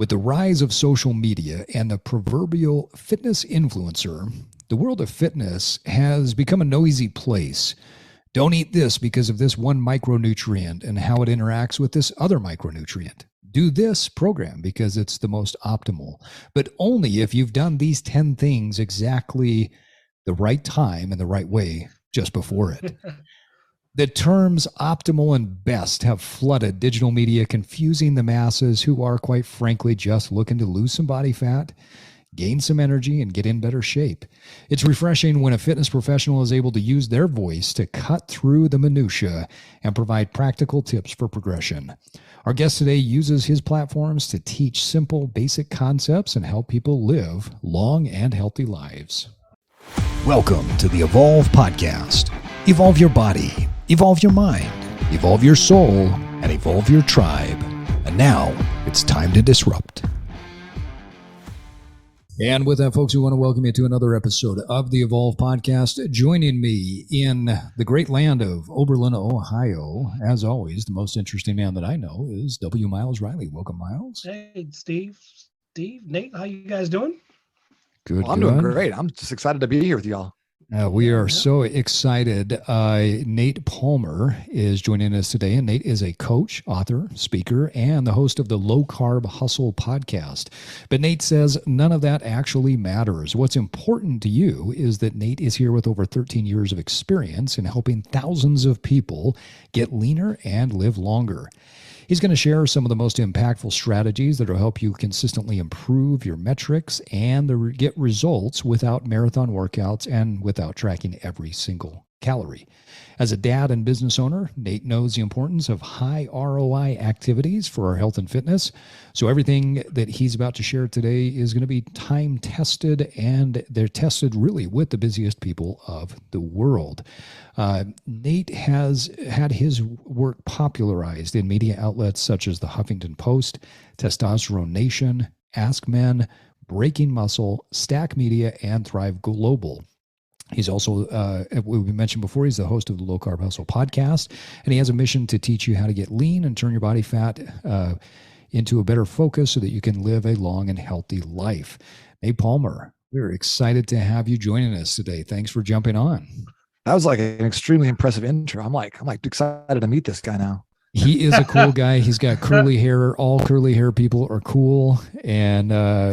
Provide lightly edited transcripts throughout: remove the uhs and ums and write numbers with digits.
With the rise of social media and the proverbial fitness influencer, the world of fitness has become a noisy place. Don't eat this because of this one micronutrient and how it interacts with this other micronutrient. Do this program because it's the most optimal, but only if you've done these 10 things exactly the right time and the right way just before it. The terms optimal and best have flooded digital media, confusing the masses who are, quite frankly, just looking to lose some body fat, gain some energy, and get in better shape. It's refreshing when a fitness professional is able to use their voice to cut through the minutiae and provide practical tips for progression. Our guest today uses his platforms to teach simple, basic concepts and help people live long and healthy lives. Welcome to the Evolve Podcast. Evolve your body, evolve your mind, evolve your soul, and evolve your tribe. And now it's time to disrupt. And with that, folks, we want to welcome you to another episode of the Evolve Podcast. Joining me in the great land of Oberlin, Ohio, as always, the most interesting man that I know is W. Miles Riley. Welcome, Miles. Hey, Steve, Nate, how you guys doing? Good. Well, I'm doing great. I'm just excited to be here with y'all. We are so excited. Nate Palmer is joining us today, and Nate is a coach, author, speaker, and the host of the Low Carb Hustle Podcast. But Nate says none of that actually matters. What's important to you is that Nate is here with over 13 years of experience in helping thousands of people get leaner and live longer. He's going to share some of the most impactful strategies that will help you consistently improve your metrics and get results without marathon workouts and without tracking every single calorie. As a dad and business owner, Nate knows the importance of high ROI activities for our health and fitness. So everything that he's about to share today is going to be time tested, and they're tested really with the busiest people of the world. Nate has had his work popularized in media outlets such as the Huffington Post, Testosterone Nation, Ask Men, Breaking Muscle, Stack Media, and Thrive Global. He's also, we mentioned before, he's the host of the Low Carb Hustle Podcast, and he has a mission to teach you how to get lean and turn your body fat into a better focus so that you can live a long and healthy life. Nate Palmer, we're excited to have you joining us today. Thanks for jumping on. That was like an extremely impressive intro. I'm like excited to meet this guy now. He is a cool guy. He's got curly hair. All curly hair people are cool, and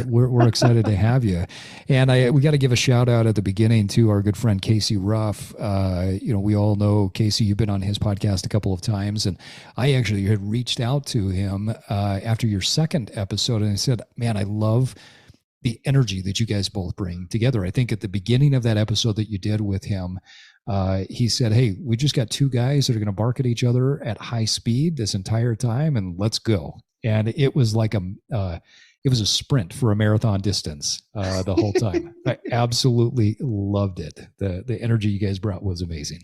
we're excited to have you. And we got to give a shout out at the beginning to our good friend Casey Ruff. We all know Casey. You've been on his podcast a couple of times, and I actually had reached out to him after your second episode, and I said, "Man, I love the energy that you guys both bring together." I think at the beginning of that episode that you did with him, he said, "Hey, we just got two guys that are going to bark at each other at high speed this entire time, and let's go." And it was like it was a sprint for a marathon distance the whole time. I absolutely loved it. The energy you guys brought was amazing.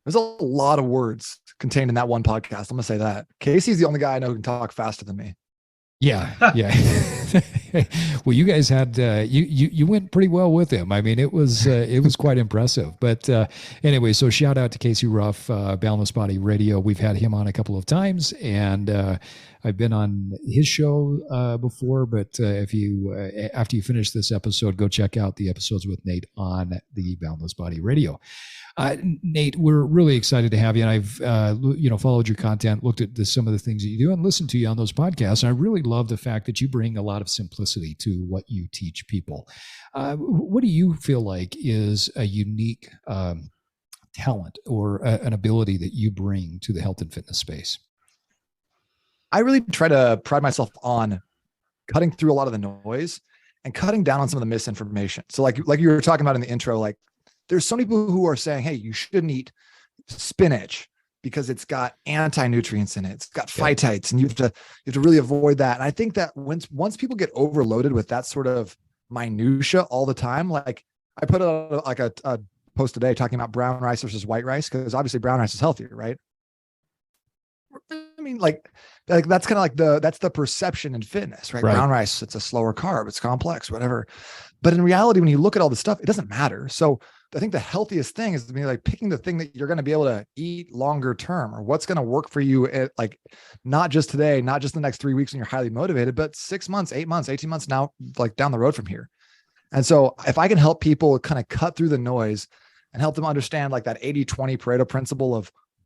There's a lot of words contained in that one podcast. I'm gonna say that Casey's the only guy I know who can talk faster than me. Yeah. Well, you guys had you went pretty well with him. I mean, it was quite impressive. But anyway, so shout out to Casey Ruff, Boundless Body Radio. We've had him on a couple of times, and I've been on his show before. But if you after you finish this episode, go check out the episodes with Nate on the Boundless Body Radio. Nate, we're really excited to have you. And I've, followed your content, looked at some of the things that you do, and listened to you on those podcasts. And I really love the fact that you bring a lot of simplicity to what you teach people. What do you feel like is a unique talent or an ability that you bring to the health and fitness space? I really try to pride myself on cutting through a lot of the noise and cutting down on some of the misinformation. So like you were talking about in the intro, like, there's some people who are saying, hey, you shouldn't eat spinach because it's got anti-nutrients in it. It's got phytites, and you have to really avoid that. And I think that once people get overloaded with that sort of minutia all the time, like I put a post today talking about brown rice versus white rice, because obviously brown rice is healthier, right? I mean, like that's kind of like that's the perception in fitness, right? Brown rice, it's a slower carb, it's complex, whatever. But in reality, when you look at all this stuff, it doesn't matter. So I think the healthiest thing is to be like picking the thing that you're going to be able to eat longer term, or what's going to work for you at, like, not just today, not just the next 3 weeks when you're highly motivated, but 6 months, 8 months, 18 months now, like down the road from here. And so if I can help people kind of cut through the noise and help them understand like that 80-20 Pareto principle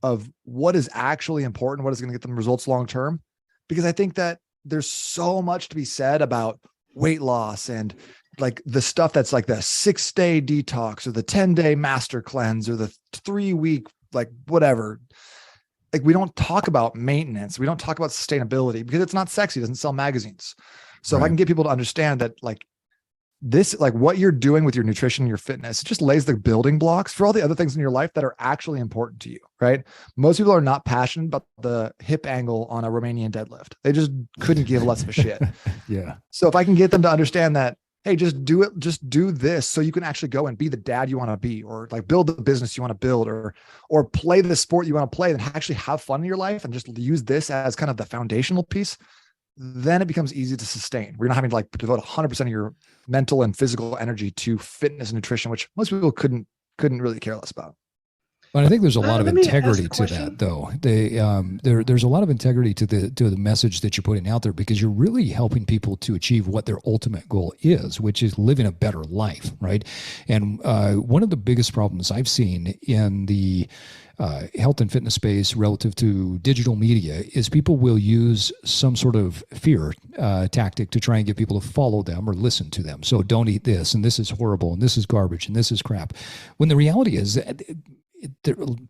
of what is actually important, what is going to get them results long term, because I think that there's so much to be said about weight loss and like the stuff that's like the 6-day detox or the 10-day master cleanse or the 3-week, like whatever. Like we don't talk about maintenance. We don't talk about sustainability because it's not sexy. It doesn't sell magazines. So if I can get people to understand that like this, like what you're doing with your nutrition and your fitness, it just lays the building blocks for all the other things in your life that are actually important to you, right? Most people are not passionate about the hip angle on a Romanian deadlift. They just couldn't give less of a shit. Yeah. So if I can get them to understand that, hey, just do it, just do this so you can actually go and be the dad you want to be, or like build the business you want to build, or play the sport you want to play and actually have fun in your life, and just use this as kind of the foundational piece, then it becomes easy to sustain. We're not having to like devote 100% of your mental and physical energy to fitness and nutrition, which most people couldn't really care less about. But I think there's a lot of Let me integrity ask a to that, question. though. There's a lot of integrity to the message that you're putting out there, because you're really helping people to achieve what their ultimate goal is, which is living a better life, right? And one of the biggest problems I've seen in the health and fitness space relative to digital media is people will use some sort of fear tactic to try and get people to follow them or listen to them. So don't eat this, and this is horrible, and this is garbage, and this is crap. When the reality is that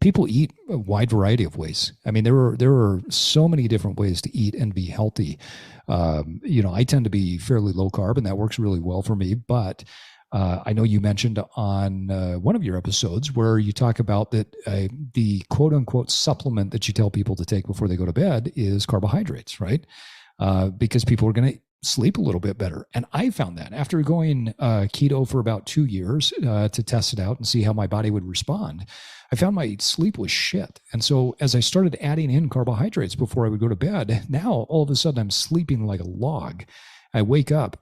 people eat a wide variety of ways. I mean, there are so many different ways to eat and be healthy. I tend to be fairly low carb, and that works really well for me. But I know you mentioned on one of your episodes where you talk about that the quote unquote supplement that you tell people to take before they go to bed is carbohydrates, right? Because people are going to sleep a little bit better. And I found that after going keto for about 2 years to test it out and see how my body would respond, I found my sleep was shit. And so as I started adding in carbohydrates before I would go to bed, now all of a sudden I'm sleeping like a log. I wake up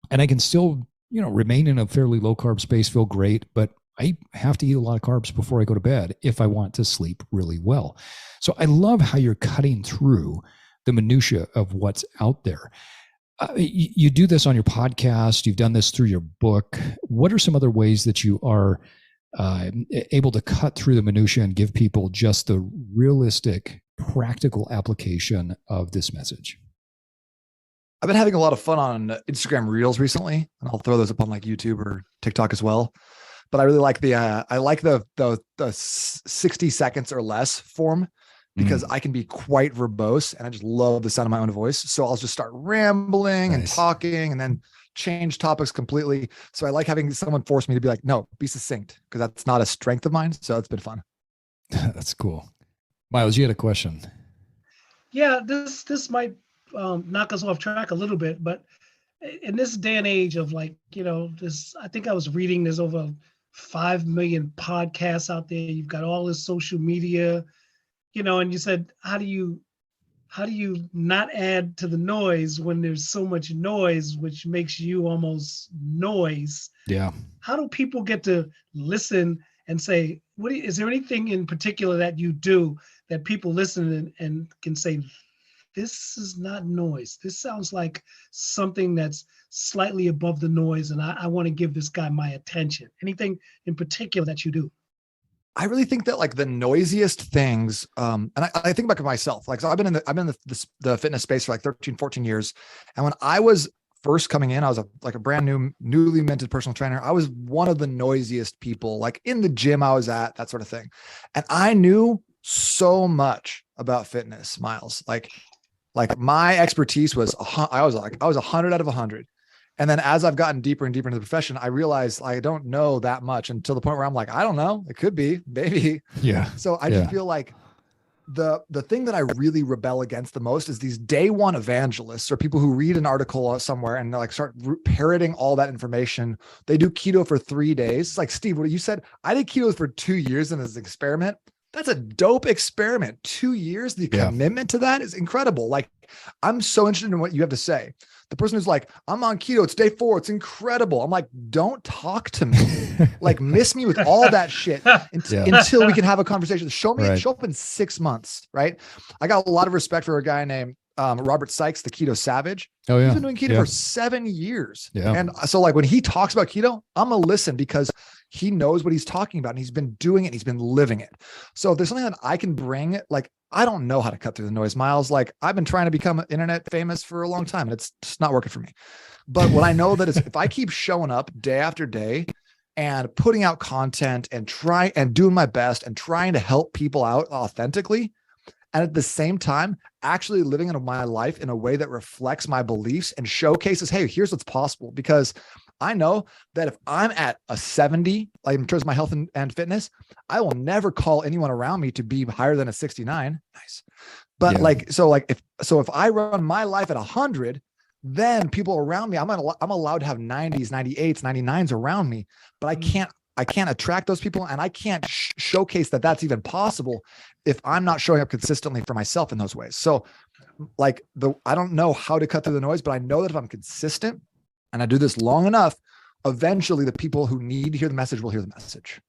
and I can still, remain in a fairly low carb space, feel great, but I have to eat a lot of carbs before I go to bed if I want to sleep really well. So I love how you're cutting through the minutia of what's out there. You do this on your podcast. You've done this through your book. What are some other ways that you are able to cut through the minutia and give people just the realistic, practical application of this message? I've been having a lot of fun on Instagram Reels recently, and I'll throw those up on like YouTube or TikTok as well. But I really like the 60 seconds or less form, because I can be quite verbose and I just love the sound of my own voice. So I'll just start rambling and talking and then change topics completely. So I like having someone force me to be like, no, be succinct, because that's not a strength of mine. So it's been fun. That's cool. Miles, you had a question. Yeah, this might knock us off track a little bit, but in this day and age of like, this, I think I was reading there's over 5 million podcasts out there. You've got all this social media, and you said, how do you not add to the noise when there's so much noise, which makes you almost noise? Yeah. How do people get to listen and say, is there anything in particular that you do that people listen and can say, this is not noise. This sounds like something that's slightly above the noise, and I want to give this guy my attention. Anything in particular that you do? I really think that like the noisiest things, and I think back to myself, like, so I've been in the fitness space for like 13, 14 years. And when I was first coming in, I was a brand new, newly minted personal trainer. I was one of the noisiest people, like in the gym I was at, that sort of thing. And I knew so much about fitness, Miles. Like my expertise was, I was 100 out of 100. And then as I've gotten deeper and deeper into the profession, I realized I don't know that much, until the point where I'm like, I don't know, it could be, maybe. Yeah. So I just feel like the thing that I really rebel against the most is these day one evangelists, or people who read an article somewhere and like start parroting all that information. They do keto for 3 days. It's like, Steve, what you said, I did keto for 2 years in this experiment. That's a dope experiment. 2 years, the commitment to that is incredible. Like, I'm so interested in what you have to say. The person who's like, I'm on keto, it's day 4, it's incredible. I'm like, don't talk to me. Like, miss me with all that shit until we can have a conversation. Show up in 6 months, right? I got a lot of respect for a guy named Robert Sykes, the keto savage. Oh, yeah. He's been doing keto for 7 years. Yeah. And so like when he talks about keto, I'm gonna listen because he knows what he's talking about and he's been doing it. He's been living it. So if there's something that I can bring, like, I don't know how to cut through the noise, Miles. Like, I've been trying to become internet famous for a long time and it's just not working for me. But what I know that is if I keep showing up day after day and putting out content and doing my best and trying to help people out authentically, and at the same time, actually living in my life in a way that reflects my beliefs and showcases, hey, here's what's possible. Because I know that if I'm at a 70, like in terms of my health and fitness, I will never call anyone around me to be higher than a 69. Nice. But if I run my life at 100, then people around me, I'm allowed to have 90s, 98s, 99s around me, but I can't attract those people and I can't showcase that that's even possible if I'm not showing up consistently for myself in those ways. So like I don't know how to cut through the noise, but I know that if I'm consistent and I do this long enough, eventually the people who need to hear the message will hear the message.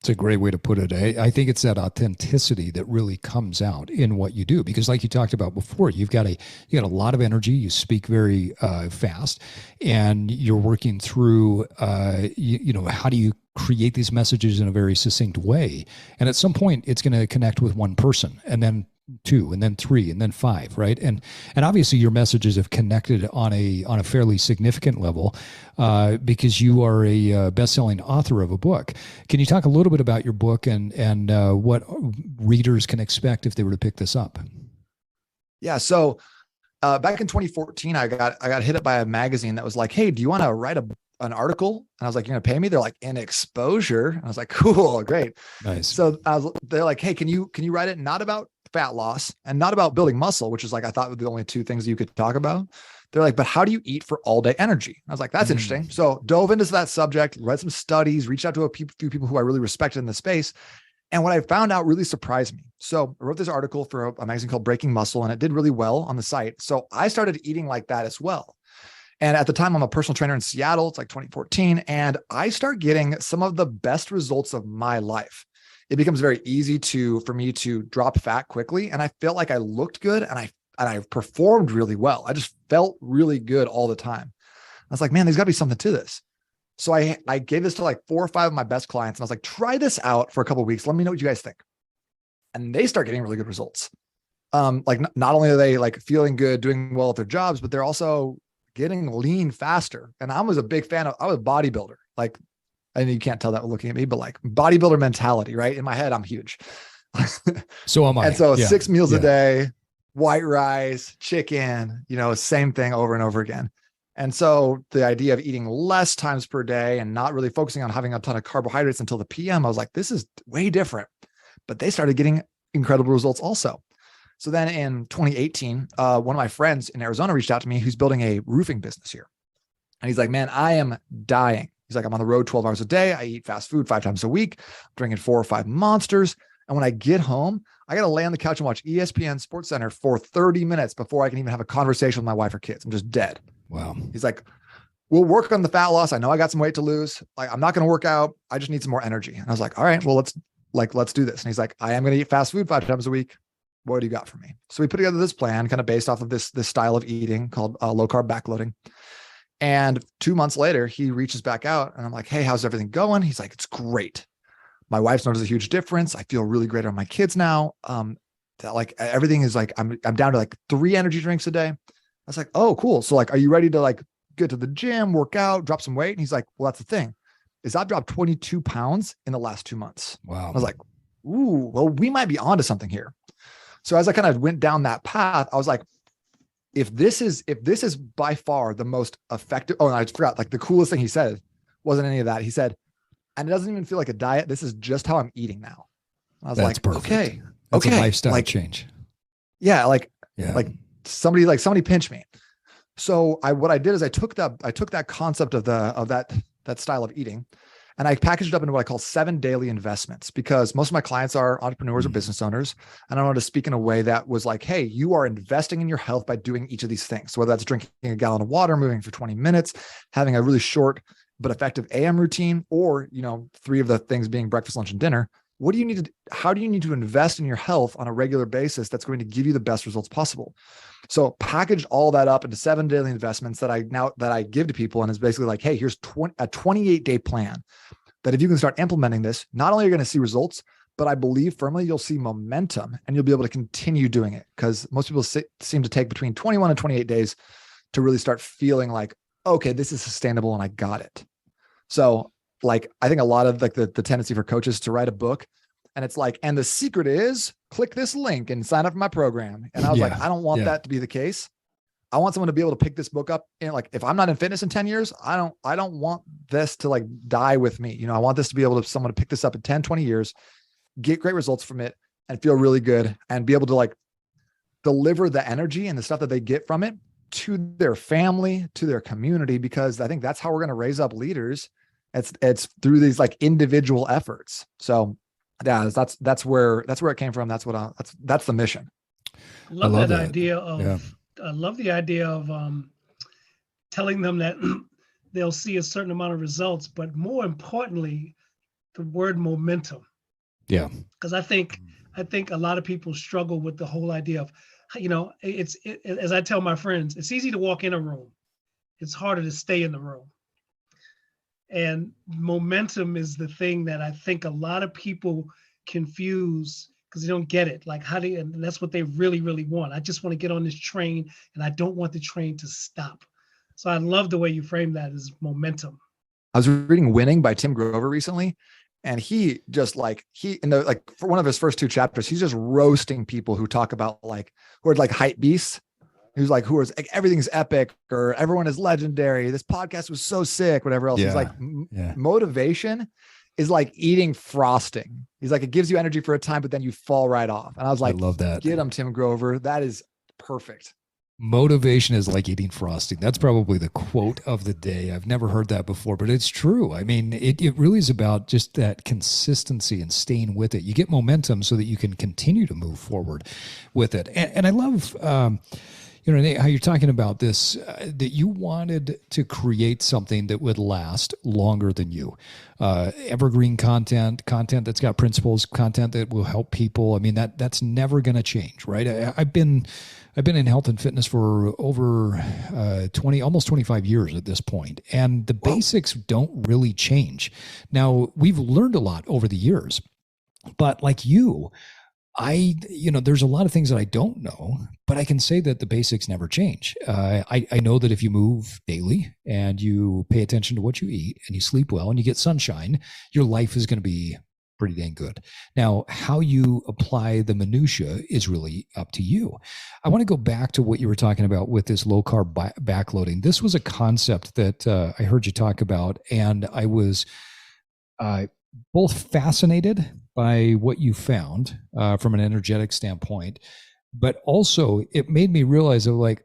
It's a great way to put it. I think it's that authenticity that really comes out in what you do, because like you talked about before, you got a lot of energy. You speak very fast, and you're working through, how do you create these messages in a very succinct way? And at some point, it's going to connect with one person, and then 2, and then 3, and then 5, right? And obviously your messages have connected on a fairly significant level because you are a best-selling author of a book. Can you talk a little bit about your book and what readers can expect if they were to pick this up? Yeah. So back in 2014, I got hit up by a magazine that was like, hey, do you want to write an article? And I was like, you're going to pay me? They're like, in exposure. And I was like, cool, great. Nice. So they're like, hey, can you write it not about fat loss and not about building muscle, which is like, I thought were the only 2 things you could talk about. They're like, but how do you eat for all day energy? I was like, that's interesting. So dove into that subject, read some studies, reached out to a few people who I really respected in the space. And what I found out really surprised me. So I wrote this article for a magazine called Breaking Muscle, and it did really well on the site. So I started eating like that as well. And at the time, I'm a personal trainer in Seattle. It's like 2014. And I start getting some of the best results of my life. It becomes very easy for me to drop fat quickly. And I felt like I looked good and I performed really well. I just felt really good all the time. I was like, man, there's gotta be something to this. So I gave this to like 4 or 5 of my best clients. And I was like, try this out for a couple of weeks. Let me know what you guys think. And they start getting really good results. Like not only are they like feeling good, doing well at their jobs, but they're also getting lean faster. And I was a big fan I was a bodybuilder. Like, I know you can't tell that looking at me, but like bodybuilder mentality, right? In my head, I'm huge. So am I. And so 6 meals a day, white rice, chicken, same thing over and over again. And so the idea of eating less times per day and not really focusing on having a ton of carbohydrates until the PM, I was like, this is way different. But they started getting incredible results also. So then in 2018, one of my friends in Arizona reached out to me who's building a roofing business here. And he's like, man, I am dying. He's like, I'm on the road 12 hours a day. I eat fast food 5 times a week, drinking 4 or 5 Monsters. And when I get home, I got to lay on the couch and watch ESPN Sports Center for 30 minutes before I can even have a conversation with my wife or kids. I'm just dead. Wow. He's like, we'll work on the fat loss. I know I got some weight to lose. Like, I'm not going to work out. I just need some more energy. And I was like, all right, well, let's do this. And he's like, I am going to eat fast food 5 times a week. What do you got for me? So we put together this plan kind of based off of this style of eating called low carb backloading. And 2 months later, he reaches back out and I'm like, hey, how's everything going? He's like, it's great. My wife's noticed a huge difference. I feel really great on my kids now. Like everything is like, I'm down to like 3 energy drinks a day. I was like, oh, cool. So like, are you ready to like get to the gym, work out, drop some weight? And he's like, well, that's the thing is I've dropped 22 pounds in the last 2 months. Wow. I was like, ooh, well, we might be onto something here. So as I kind of went down that path, I was like, if this is by far the most effective, and I forgot, like the coolest thing he said wasn't any of that. He said, and it doesn't even feel like a diet. This is just how I'm eating now. I was like, perfect. Okay. That's okay. a lifestyle like, change. Yeah. Like somebody pinch me. So what I did is I took that concept of that style of eating And I packaged it up into what I call 7 daily investments, because most of my clients are entrepreneurs or business owners. And I wanted to speak in a way that was like, hey, you are investing in your health by doing each of these things. So whether that's drinking a gallon of water, moving for 20 minutes, having a really short but effective AM routine, or, 3 of the things being breakfast, lunch, and dinner. How do you need to invest in your health on a regular basis that's going to give you the best results possible? So packaged all that up into 7 daily investments that I give to people. And it's basically like, hey, here's a 28-day plan that if you can start implementing this, not only are you going to see results, but I believe firmly you'll see momentum and you'll be able to continue doing it, because most people seem to take between 21 and 28 days to really start feeling like, okay, this is sustainable and I got it. So like, I think a lot of like the tendency for coaches to write a book, and it's like, and the secret is click this link and sign up for my program. And I was like, I don't want that to be the case. I want someone to be able to pick this book up. And like, if I'm not in fitness in 10 years, I don't want this to like die with me. I want this to be able to someone to pick this up in 10, 20 years, get great results from it and feel really good, and be able to like deliver the energy and the stuff that they get from it to their family, to their community, because I think that's how we're going to raise up leaders. It's through these like individual efforts. So yeah, that's where it came from. That's the mission. I love that idea of, I love the idea of telling them that they'll see a certain amount of results, but more importantly, the word momentum. Yeah. Because I think a lot of people struggle with the whole idea of, as I tell my friends, it's easy to walk in a room. It's harder to stay in the room. And momentum is the thing that I think a lot of people confuse, because they don't get it. Like, and that's what they really, really want. I just want to get on this train and I don't want the train to stop. So I love the way you frame that as momentum. I was reading Winning by Tim Grover recently, and he just for one of his first 2 chapters, he's just roasting people who talk about who are like hype beasts. Who's like, who is like, everything's epic, or everyone is legendary. This podcast was so sick, whatever else. He's like, motivation is like eating frosting. He's like, it gives you energy for a time, but then you fall right off. And I was like, I love that. Get him, Tim Grover. That is perfect. Motivation is like eating frosting. That's probably the quote of the day. I've never heard that before, but it's true. I mean, it really is about just that consistency and staying with it. You get momentum so that you can continue to move forward with it. And I love, Nate, how you're talking about this, that you wanted to create something that would last longer than you. Evergreen content that's got principles, content that will help people. I mean, that's never going to change, right? I've been in health and fitness for over 20, almost 25 years at this point, and the basics don't really change. Now, we've learned a lot over the years, but like you, there's a lot of things that I don't know, but I can say that the basics never change. I know that if you move daily and you pay attention to what you eat and you sleep well and you get sunshine, your life is going to be pretty dang good. Now, how you apply the minutiae is really up to you. I want to go back to what you were talking about with this low carb backloading. This was a concept that I heard you talk about, and I was both fascinated by what you found from an energetic standpoint, but also it made me realize I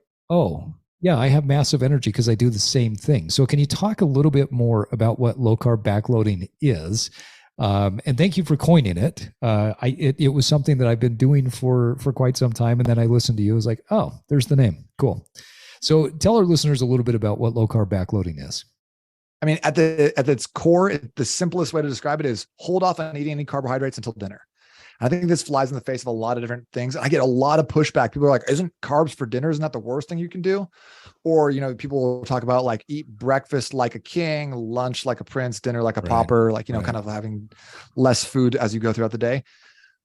have massive energy because I do the same thing. So can you talk a little bit more about what low carb backloading is? And thank you for coining it. It was something that I've been doing for quite some time. And then I listened to you. I was like, oh, there's the name. Cool. So tell our listeners a little bit about what low carb backloading is. I mean, at its core, the simplest way to describe it is hold off on eating any carbohydrates until dinner. I think this flies in the face of a lot of different things. I get a lot of pushback. People are like, isn't carbs for dinner? Isn't that the worst thing you can do? Or, people will talk about like eat breakfast like a king, lunch like a prince, dinner like a pauper, kind of having less food as you go throughout the day.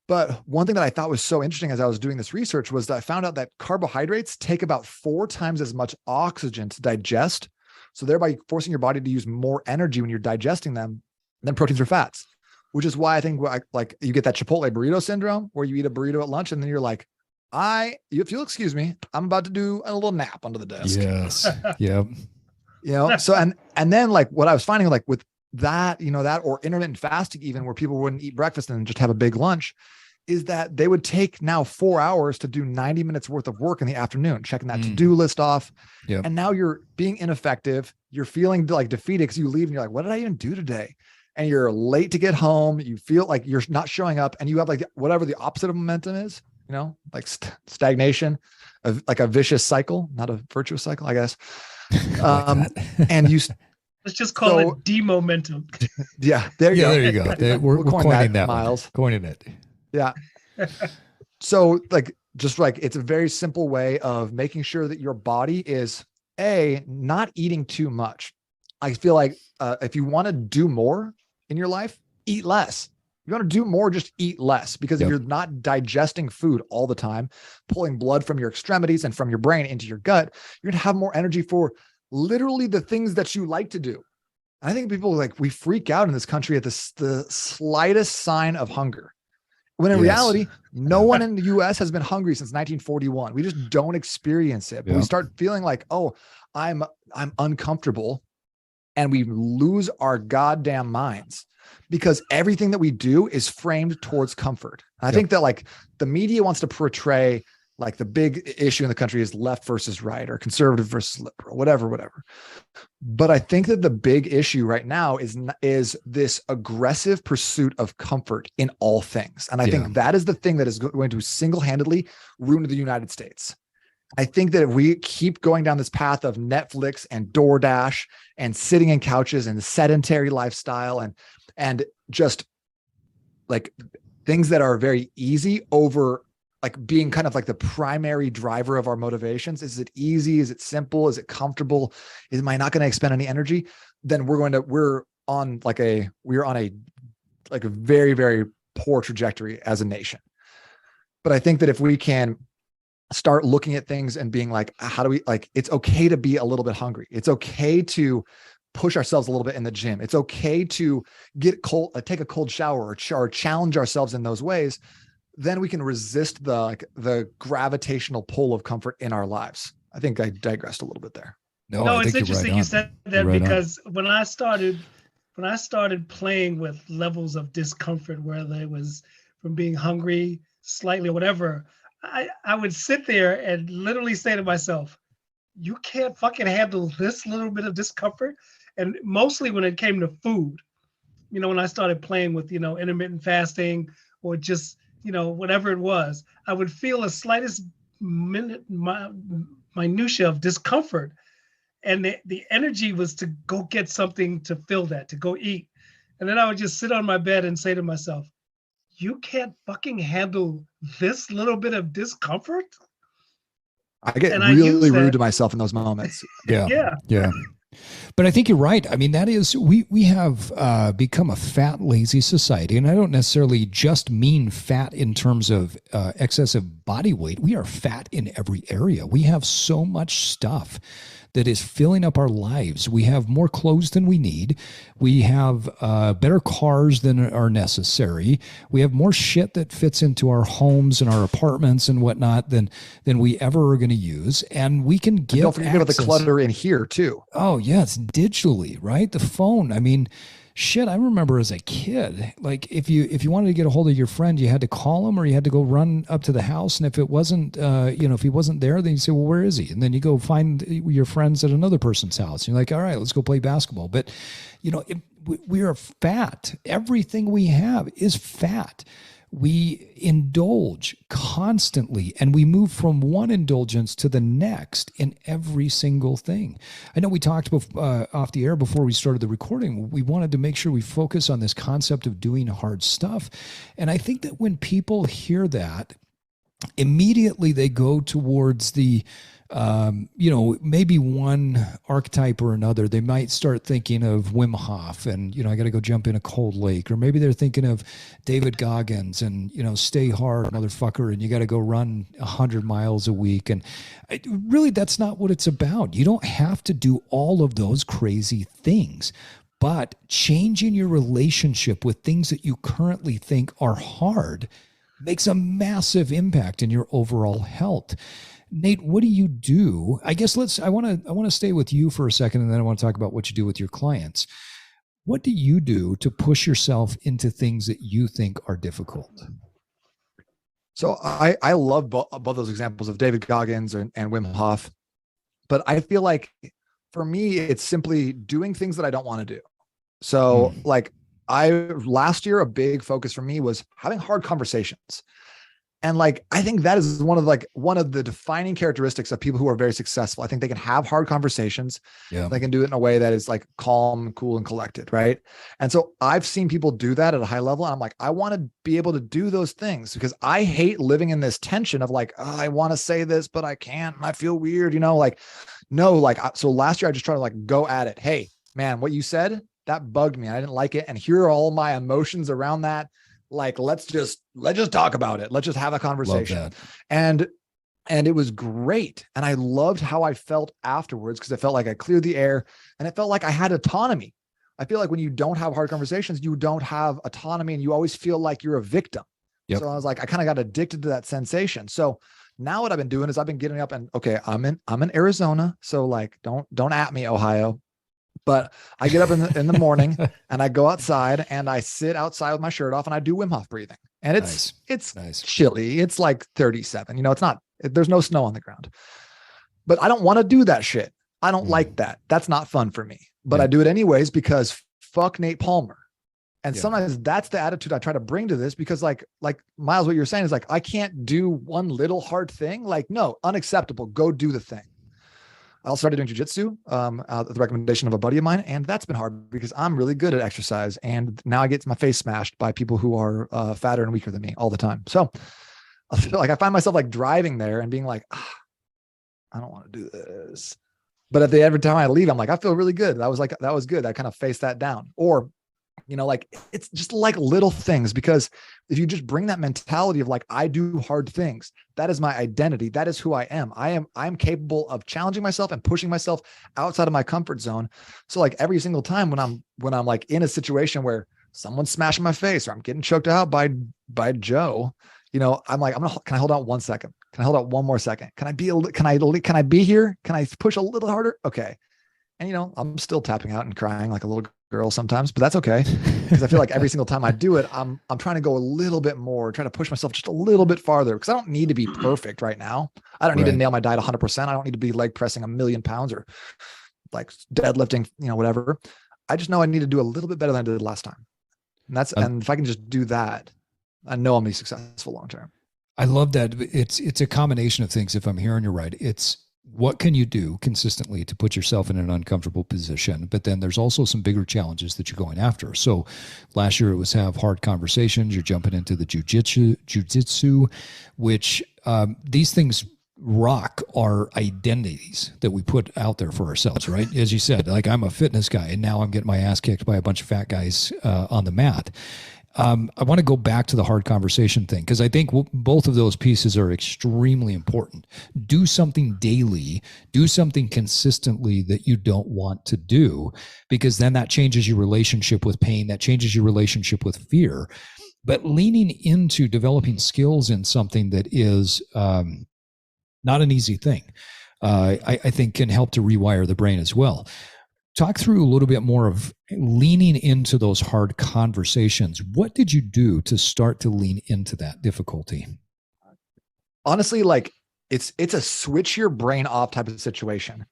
But one thing that I thought was so interesting as I was doing this research was that I found out that carbohydrates take about 4 times as much oxygen to digest. So thereby forcing your body to use more energy when you're digesting them than proteins or fats, which is why I think you get that Chipotle burrito syndrome where you eat a burrito at lunch and then you're like, if you'll excuse me, I'm about to do a little nap under the desk. Yes. Yep. So, and then like what I was finding like with that, that or intermittent fasting, even where people wouldn't eat breakfast and just have a big lunch, is that they would take now 4 hours to do 90 minutes worth of work in the afternoon, checking that to-do list off. Yep. And now you're being ineffective. You're feeling like defeated because you leave and you're like, what did I even do today? and you're late to get home, you feel like you're not showing up, and you have like whatever the opposite of momentum is, like stagnation, like a vicious cycle, not a virtuous cycle, I guess. And you let's just call it demomentum. Yeah, there you go. There you go. We're coining that, Miles. Coining it. Yeah. So it's a very simple way of making sure that your body is not eating too much. I feel like if you want to do more in your life, eat less. You want to do more, just eat less, because if you're not digesting food all the time, pulling blood from your extremities and from your brain into your gut, you're going to have more energy for literally the things that you like to do. I think people we freak out in this country at the slightest sign of hunger. When in reality, no one in the US has been hungry since 1941. We just don't experience it. But we start feeling like, oh, I'm uncomfortable, and we lose our goddamn minds because everything that we do is framed towards comfort. And I think that the media wants to portray the big issue in the country is left versus right, or conservative versus liberal, whatever. But I think that the big issue right now is this aggressive pursuit of comfort in all things. And I think that is the thing that is going to single-handedly ruin the United States. I think that if we keep going down this path of Netflix and DoorDash and sitting in couches and the sedentary lifestyle and just things that are very easy over being kind of the primary driver of our motivations. Is it easy? Is it simple? Is it comfortable? Am I not going to expend any energy? Then we're on a very, very poor trajectory as a nation. But I think that if we can start looking at things and being how do we, it's okay to be a little bit hungry. It's okay to push ourselves a little bit in the gym. It's okay to take a cold shower or challenge ourselves in those ways. Then we can resist the gravitational pull of comfort in our lives. I think I digressed a little bit there. No, it's interesting you said that, because when I started playing with levels of discomfort, whether it was from being hungry, slightly, or whatever, I would sit there and literally say to myself, you can't fucking handle this little bit of discomfort. And mostly when it came to food, when I started playing with, intermittent fasting or just, whatever it was, I would feel the slightest minutia of discomfort. And the energy was to go get something to fill that, to go eat. And then I would just sit on my bed and say to myself, you can't fucking handle this little bit of discomfort? I get really rude to myself in those moments. Yeah. But I think you're right. I mean, that is, we have become a fat, lazy society. And I don't necessarily just mean fat in terms of excessive body weight. We are fat in every area. We have so much stuff that is filling up our lives. We have more clothes than we need. We have better cars than are necessary. We have more shit that fits into our homes and our apartments and whatnot than we ever are going to use. And we can get don't forget about the clutter in here too. Oh yeah, it's digitally, right? The phone. I mean, shit, I remember as a kid, if you wanted to get a hold of your friend, you had to call him or you had to go run up to the house. And if it wasn't, if he wasn't there, then you say, well, where is he? And then you go find your friends at another person's house. And you're like, all right, let's go play basketball. But, we are fat. Everything we have is fat. We indulge constantly, and we move from one indulgence to the next in every single thing. I know we talked off the air before we started the recording. We wanted to make sure we focus on this concept of doing hard stuff. And I think that when people hear that, immediately they go towards the maybe one archetype or another. They might start thinking of Wim Hof and, I got to go jump in a cold lake. Or maybe they're thinking of David Goggins and, stay hard, motherfucker, and you got to go run 100 miles a week. And really, that's not what it's about. You don't have to do all of those crazy things. But changing your relationship with things that you currently think are hard makes a massive impact in your overall health. Nate, what do you do? I guess I want to stay with you for a second, and then I want to talk about what you do with your clients. What do you do to push yourself into things that you think are difficult? So I love both those examples of David Goggins and Wim Hof, but I feel like for me, it's simply doing things that I don't want to do. So last year, a big focus for me was having hard conversations. And like, I think that is one of the defining characteristics of people who are very successful. I think they can have hard conversations. Yeah. They can do it in a way that is like calm, cool, and collected. Right. And so I've seen people do that at a high level. And I'm like, I want to be able to do those things because I hate living in this tension of like, oh, I want to say this, but I can't. And I feel weird, like, no, like, so last year I just tried to like go at it. Hey, man, what you said, that bugged me. I didn't like it. And here are all my emotions around that. Like, let's just talk about it. Let's just have a conversation. And it was great. And I loved how I felt afterwards because it felt like I cleared the air and it felt like I had autonomy. I feel like when you don't have hard conversations, you don't have autonomy and you always feel like you're a victim. Yep. So I was like, I kind of got addicted to that sensation. So now what I've been doing is I've been getting up and okay, I'm in Arizona. So like, don't at me, Ohio. But I get up in the morning and I go outside and I sit outside with my shirt off and I do Wim Hof breathing. And it's nice. Chilly. It's like 37. There's no snow on the ground. But I don't want to do that shit. I don't like that. That's not fun for me. But I do it anyways because fuck Nate Palmer. And sometimes that's the attitude I try to bring to this because like Miles, what you're saying is like, I can't do one little hard thing. Like, no, unacceptable. Go do the thing. I also started doing jujitsu at the recommendation of a buddy of mine. And that's been hard because I'm really good at exercise. And now I get my face smashed by people who are fatter and weaker than me all the time. So I feel like I find myself like driving there and being like, I don't want to do this. But every time I leave, I'm like, I feel really good. That was good. I kind of faced that down. Or, like it's just like little things, because if you just bring that mentality of like, I do hard things, that is my identity. That is who I am. I'm capable of challenging myself and pushing myself outside of my comfort zone. So like every single time when I'm like in a situation where someone's smashing my face or I'm getting choked out by Joe, I'm like, can I hold out 1 second? Can I hold out one more second? Can I be here? Can I push a little harder? Okay. And, I'm still tapping out and crying like a little girl sometimes, but that's okay. Because I feel like every single time I do it, I'm trying to go a little bit more, try to push myself just a little bit farther because I don't need to be perfect right now. I don't need to nail my diet 100%. I don't need to be leg pressing 1,000,000 pounds or like deadlifting, whatever. I just know I need to do a little bit better than I did last time. And if I can just do that, I know I'll be successful long-term. I love that. It's a combination of things. If I'm hearing you right, it's what can you do consistently to put yourself in an uncomfortable position? But then there's also some bigger challenges that you're going after. So last year it was have hard conversations. You're jumping into the jujitsu, which these things rock our identities that we put out there for ourselves, right? As you said, like I'm a fitness guy and now I'm getting my ass kicked by a bunch of fat guys on the mat. I want to go back to the hard conversation thing because I think both of those pieces are extremely important. Do something daily, do something consistently that you don't want to do, because then that changes your relationship with pain, that changes your relationship with fear. But leaning into developing skills in something that is not an easy thing, I think can help to rewire the brain as well. Talk through a little bit more of leaning into those hard conversations. What did you do to start to lean into that difficulty? Honestly, like it's a switch your brain off type of situation,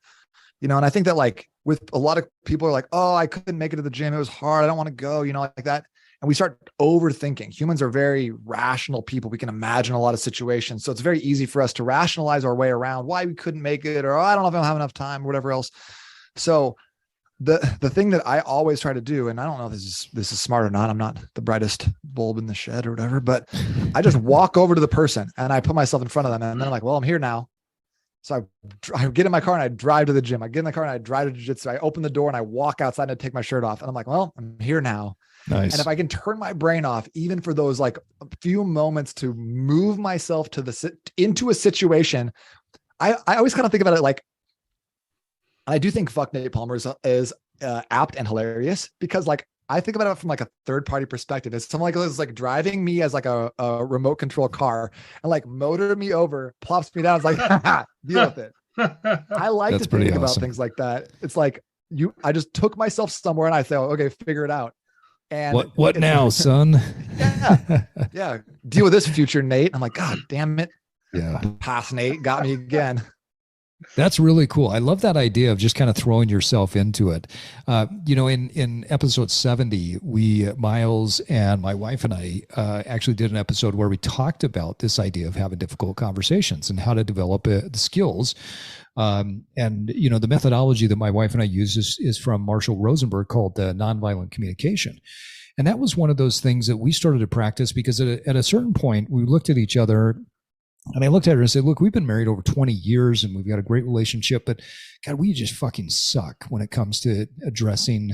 and I think that like with a lot of people are like, oh, I couldn't make it to the gym. It was hard. I don't want to go, like that. And we start overthinking. Humans are very rational people. We can imagine a lot of situations. So it's very easy for us to rationalize our way around why we couldn't make it, or I don't know if I don't have enough time or whatever else. So the thing that I always try to do, and I don't know if this is smart or not, I'm not the brightest bulb in the shed or whatever, but I just walk over to the person and I put myself in front of them. And then I'm like, well, I'm here now. So I get in my car and I drive to the gym. I get in the car and I drive to jiu-jitsu. I open the door and I walk outside and I take my shirt off. And I'm like, well, I'm here now. Nice. And if I can turn my brain off, even for those like a few moments to move myself into a situation, I always kind of think about it like, I do think fuck Nate Palmer is apt and hilarious because like I think about it from like a third party perspective. It's someone like driving me as like a remote control car and like motor me over, plops me down. It's like, deal with it. I like That's to think awesome. About things like that. It's like I just took myself somewhere and I say, oh, okay, figure it out. And what now, son? Yeah. Deal with this future Nate. I'm like, God damn it. Yeah. Past Nate got me again. That's really cool. I love that idea of just kind of throwing yourself into it. In episode 70, Miles and my wife and I actually did an episode where we talked about this idea of having difficult conversations and how to develop the skills. The methodology that my wife and I use is from Marshall Rosenberg called nonviolent communication. And that was one of those things that we started to practice because at a certain point, we looked at each other. And I looked at her and said, look, we've been married over 20 years and we've got a great relationship, but God, we just fucking suck when it comes to addressing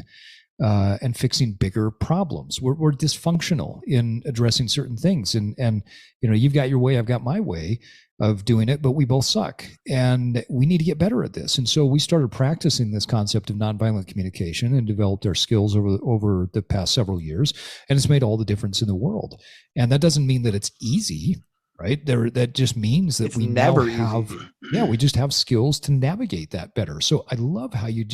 and fixing bigger problems. We're dysfunctional in addressing certain things. And you've got your way, I've got my way of doing it, but we both suck and we need to get better at this. And so we started practicing this concept of nonviolent communication and developed our skills over the past several years. And it's made all the difference in the world. And that doesn't mean that it's easy. Right there, that just means that we never have, we just have skills to navigate that better. So I love how you're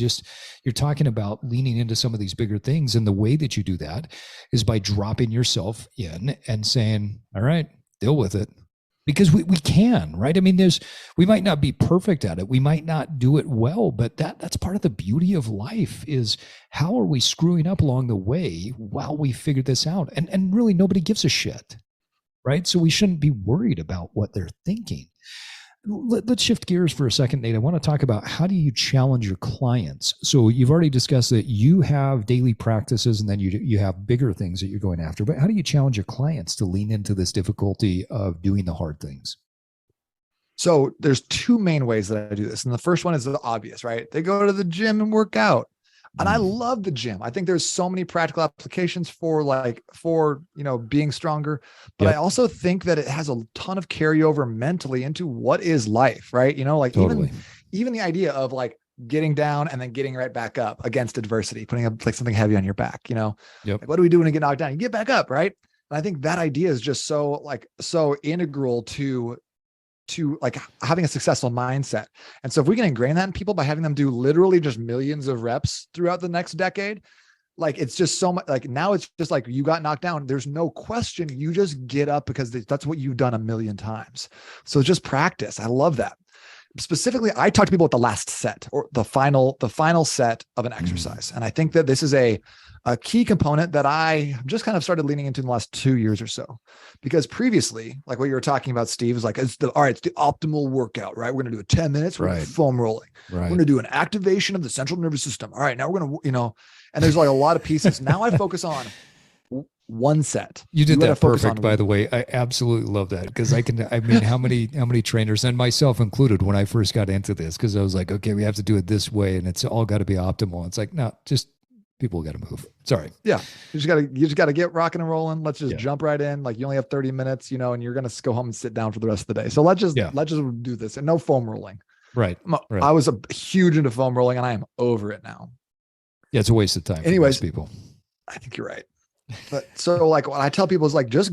talking about leaning into some of these bigger things. And the way that you do that is by dropping yourself in and saying, all right, deal with it. Because we can, right? I mean, we might not be perfect at it. We might not do it well, but that's part of the beauty of life is how are we screwing up along the way while we figure this out? And really nobody gives a shit. Right? So we shouldn't be worried about what they're thinking. Let's shift gears for a second, Nate. I want to talk about how do you challenge your clients? So you've already discussed that you have daily practices and then you have bigger things that you're going after, but how do you challenge your clients to lean into this difficulty of doing the hard things? So there's two main ways that I do this. And the first one is the obvious, right? They go to the gym and work out. And I love the gym. I think there's so many practical applications for being stronger, but I also think that it has a ton of carryover mentally into what is life, right? Totally. even the idea of like getting down and then getting right back up against adversity, putting up like something heavy on your back, like, what do we do when we get knocked down? You get back up, right? And I think that idea is just so integral to like having a successful mindset. And so if we can ingrain that in people by having them do literally just millions of reps throughout the next decade, like it's just so much, like now it's just like you got knocked down. There's no question. You just get up because that's what you've done a million times. So just practice. I love that. Specifically, I talk to people at the last set or the final set of an exercise. And I think that this is a key component that I just kind of started leaning into in the last 2 years or so, because previously, like what you were talking about, Steve, is like, it's the optimal workout, right? We're going to do it 10 minutes. We're going to foam rolling. Right. We're going to do an activation of the central nervous system. All right. Now we're going to, and there's like a lot of pieces. Now I focus on one set. You did that perfect, by the way. I absolutely love that because how many trainers and myself included when I first got into this, because I was like, okay, we have to do it this way and it's all got to be optimal. It's like, no, just people got to move. Sorry. Yeah. You just got to get rocking and rolling. Let's just jump right in. Like you only have 30 minutes, and you're going to go home and sit down for the rest of the day. So let's just do this and no foam rolling. Right. I was huge into foam rolling and I am over it now. Yeah. It's a waste of time. Anyways, for most people. I think you're right. But so like what I tell people is like, just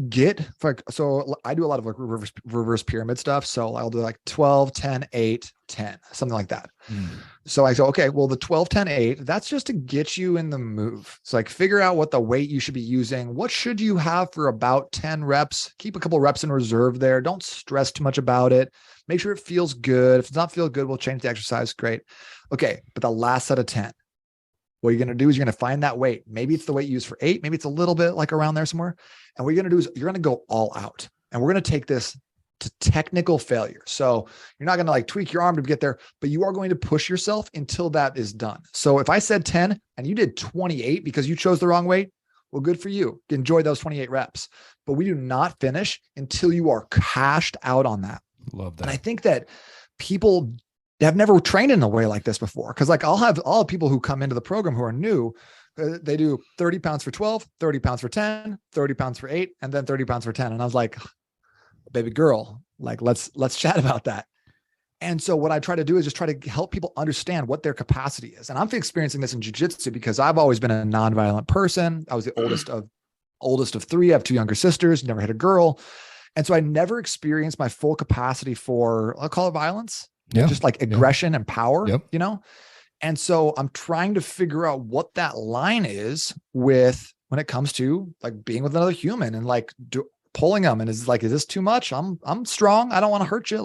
so I do a lot of like reverse pyramid stuff. So I'll do like 12, 10, 8, 10, something like that. So I go, okay, well the 12, 10, 8, that's just to get you in the move. So like figure out what the weight you should be using. What should you have for about 10 reps? Keep a couple reps in reserve there. Don't stress too much about it. Make sure it feels good. If it's not feel good, we'll change the exercise. Great. Okay. But the last set of 10, what you're going to do is you're going to find that weight. Maybe it's the weight you use for 8. Maybe it's a little bit like around there somewhere. And what you're going to do is you're going to go all out. And we're going to take this to technical failure. So you're not going to like tweak your arm to get there, but you are going to push yourself until that is done. So if I said 10 and you did 28 because you chose the wrong weight, well, good for you. Enjoy those 28 reps. But we do not finish until you are cashed out on that. Love that. And I think that people have never trained in a way like this before. Cause like I'll have all people who come into the program who are new, they do 30 pounds for 12, 30 pounds for 10, 30 pounds for 8, and then 30 pounds for 10. And I was like, baby girl, like, let's chat about that. And so what I try to do is just try to help people understand what their capacity is. And I'm experiencing this in jiu-jitsu because I've always been a nonviolent person. I was the oldest of 3. I have 2 younger sisters, never had a girl. And so I never experienced my full capacity for, I'll call it violence. Just like aggression and power, And so I'm trying to figure out what that line is with when it comes to like being with another human and like pulling them. And is this too much? I'm strong. I don't want to hurt you.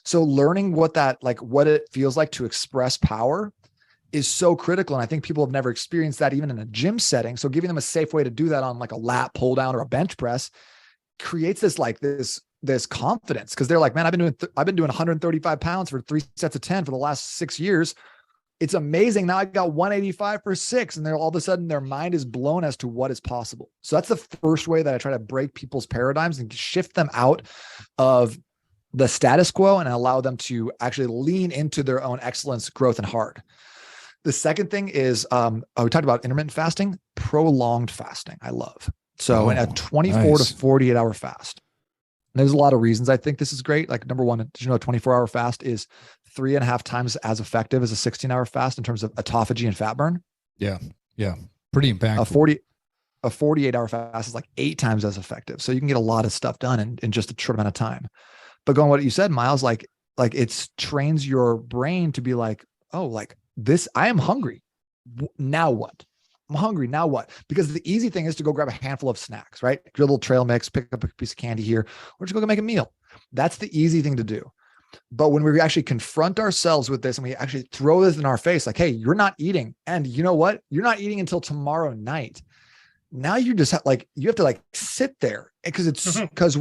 So learning what it feels like to express power is so critical. And I think people have never experienced that even in a gym setting. So giving them a safe way to do that on like a lat pull down or a bench press creates this confidence. Cause they're like, man, I've been doing 135 pounds for 3 sets of 10 for the last 6 years. It's amazing. Now I got 185 for 6. And they're all of a sudden their mind is blown as to what is possible. So that's the first way that I try to break people's paradigms and shift them out of the status quo and allow them to actually lean into their own excellence, growth, and heart. The second thing is, we talked about intermittent fasting, prolonged fasting. I love. So in a 24 to 48 hour fast, there's a lot of reasons I think this is great. Like number one, did you know a 24-hour fast is 3.5 times as effective as a 16-hour fast in terms of autophagy and fat burn? Yeah. Pretty impactful. A 48-hour fast is like 8 times as effective. So you can get a lot of stuff done in just a short amount of time. But going what you said, Miles, like it trains your brain to be like, oh, like this, I am hungry. Now what? I'm hungry. Now what? Because the easy thing is to go grab a handful of snacks, right? Your little trail mix, pick up a piece of candy here, or just go make a meal. That's the easy thing to do. But when we actually confront ourselves with this and we actually throw this in our face, like, hey, you're not eating. And you know what? You're not eating until tomorrow night. Now you just you have to sit there because it's because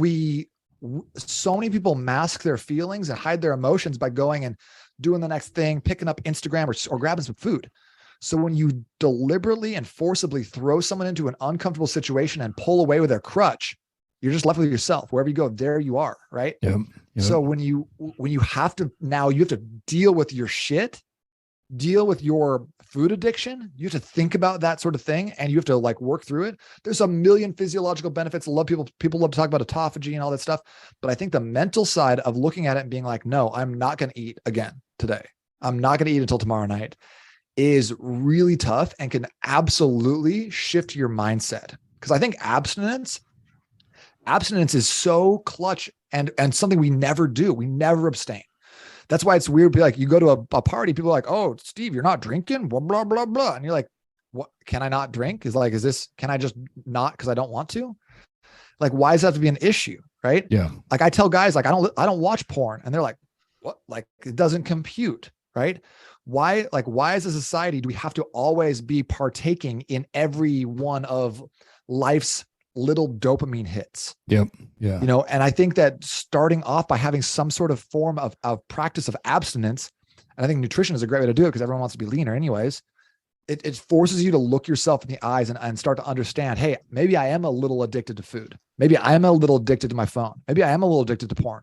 so many people mask their feelings and hide their emotions by going and doing the next thing, picking up Instagram or grabbing some food. So when you deliberately and forcibly throw someone into an uncomfortable situation and pull away with their crutch, you're just left with yourself. Wherever you go, there you are, right? Yep. So when you have to deal with your shit, deal with your food addiction, you have to think about that sort of thing and you have to work through it. There's a million physiological benefits. People love to talk about autophagy and all that stuff. But I think the mental side of looking at it and being like, no, I'm not going to eat again today. I'm not going to eat until tomorrow night is really tough and can absolutely shift your mindset. Because I think abstinence is so clutch and something we never do. We never abstain. That's why it's weird. Like you go to a party, people are like, oh, Steve, you're not drinking, blah, blah, blah, blah. And you're like, what, can I not drink? Can I just not, because I don't want to? Like, why does that have to be an issue? Right. Yeah. Like I tell guys, I don't watch porn. And they're like, what? Like it doesn't compute. Right. Why as a society do we have to always be partaking in every one of life's little dopamine hits? Yep. Yeah. And I think that starting off by having some sort of form of practice of abstinence, and I think nutrition is a great way to do it because everyone wants to be leaner anyways. It forces you to look yourself in the eyes and start to understand, hey, maybe I am a little addicted to food. Maybe I am a little addicted to my phone. Maybe I am a little addicted to porn.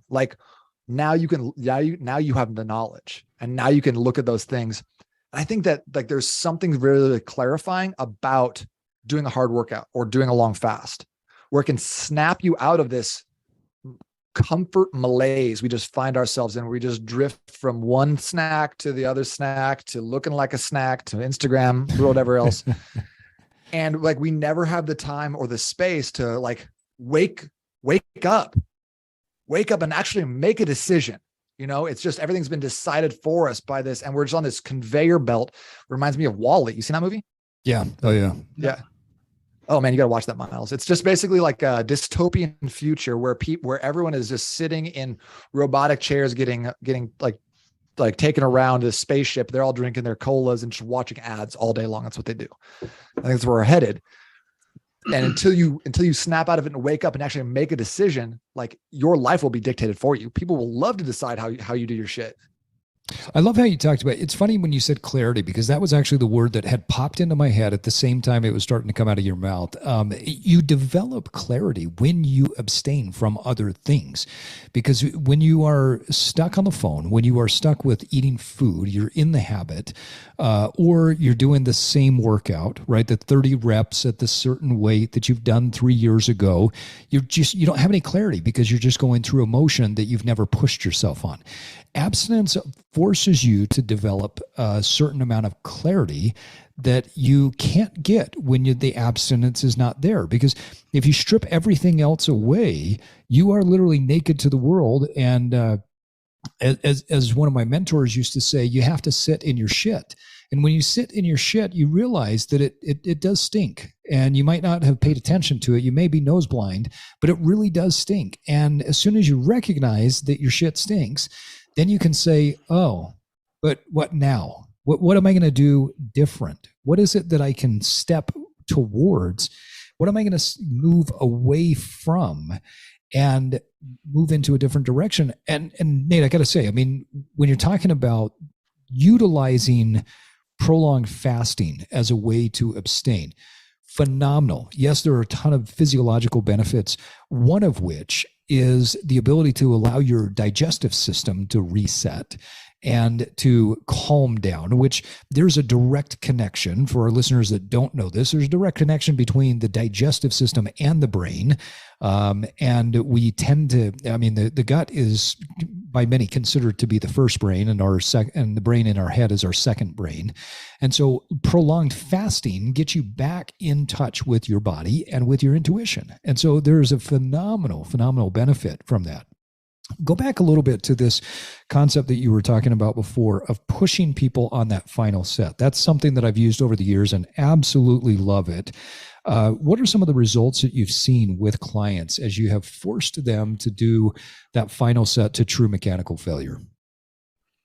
Now you have the knowledge and now you can look at those things. And I think that there's something really clarifying about doing a hard workout or doing a long fast where it can snap you out of this comfort malaise we just find ourselves in. We just drift from one snack to the other snack to looking like a snack to Instagram or whatever else. And we never have the time or the space to wake up and actually make a decision. It's just everything's been decided for us by this. And we're just on this conveyor belt. Reminds me of WALL-E. You seen that movie? Yeah. Oh yeah. Yeah. Oh man, you got to watch that, Miles. It's just basically like a dystopian future where everyone is just sitting in robotic chairs, getting taken around a spaceship. They're all drinking their colas and just watching ads all day long. That's what they do. I think that's where we're headed. And until you snap out of it and wake up and actually make a decision, your life will be dictated for you. People will love to decide how you do your shit. I love how you talked about it. It's funny when you said clarity, because that was actually the word that had popped into my head at the same time it was starting to come out of your mouth. You develop clarity when you abstain from other things, because when you are stuck on the phone, when you are stuck with eating food, you're in the habit, or you're doing the same workout, right? The 30 reps at the certain weight that you've done 3 years ago, you don't have any clarity because you're just going through emotion that you've never pushed yourself on. Abstinence forces you to develop a certain amount of clarity that you can't get when the abstinence is not there. Because if you strip everything else away, you are literally naked to the world. And as one of my mentors used to say, you have to sit in your shit. And when you sit in your shit, you realize that it does stink. And you might not have paid attention to it. You may be nose blind, but it really does stink. And as soon as you recognize that your shit stinks, then you can say, oh, but what now? What am I going to do different? What is it that I can step towards? What am I going to move away from and move into a different direction? And Nate, I got to say, I mean, when you're talking about utilizing prolonged fasting as a way to abstain, phenomenal. Yes, there are a ton of physiological benefits, one of which is the ability to allow your digestive system to reset and to calm down, which there's a direct connection for our listeners that don't know this. There's a direct connection between the digestive system and the brain. And we tend to, I mean, the gut is by many considered to be the first brain, and and the brain in our head is our second brain. And so prolonged fasting gets you back in touch with your body and with your intuition. And so there's a phenomenal benefit from that. Go back a little bit to this concept that you were talking about before of pushing people on that final set. That's something that I've used over the years and absolutely love it. What are some of the results that you've seen with clients as you have forced them to do that final set to true mechanical failure?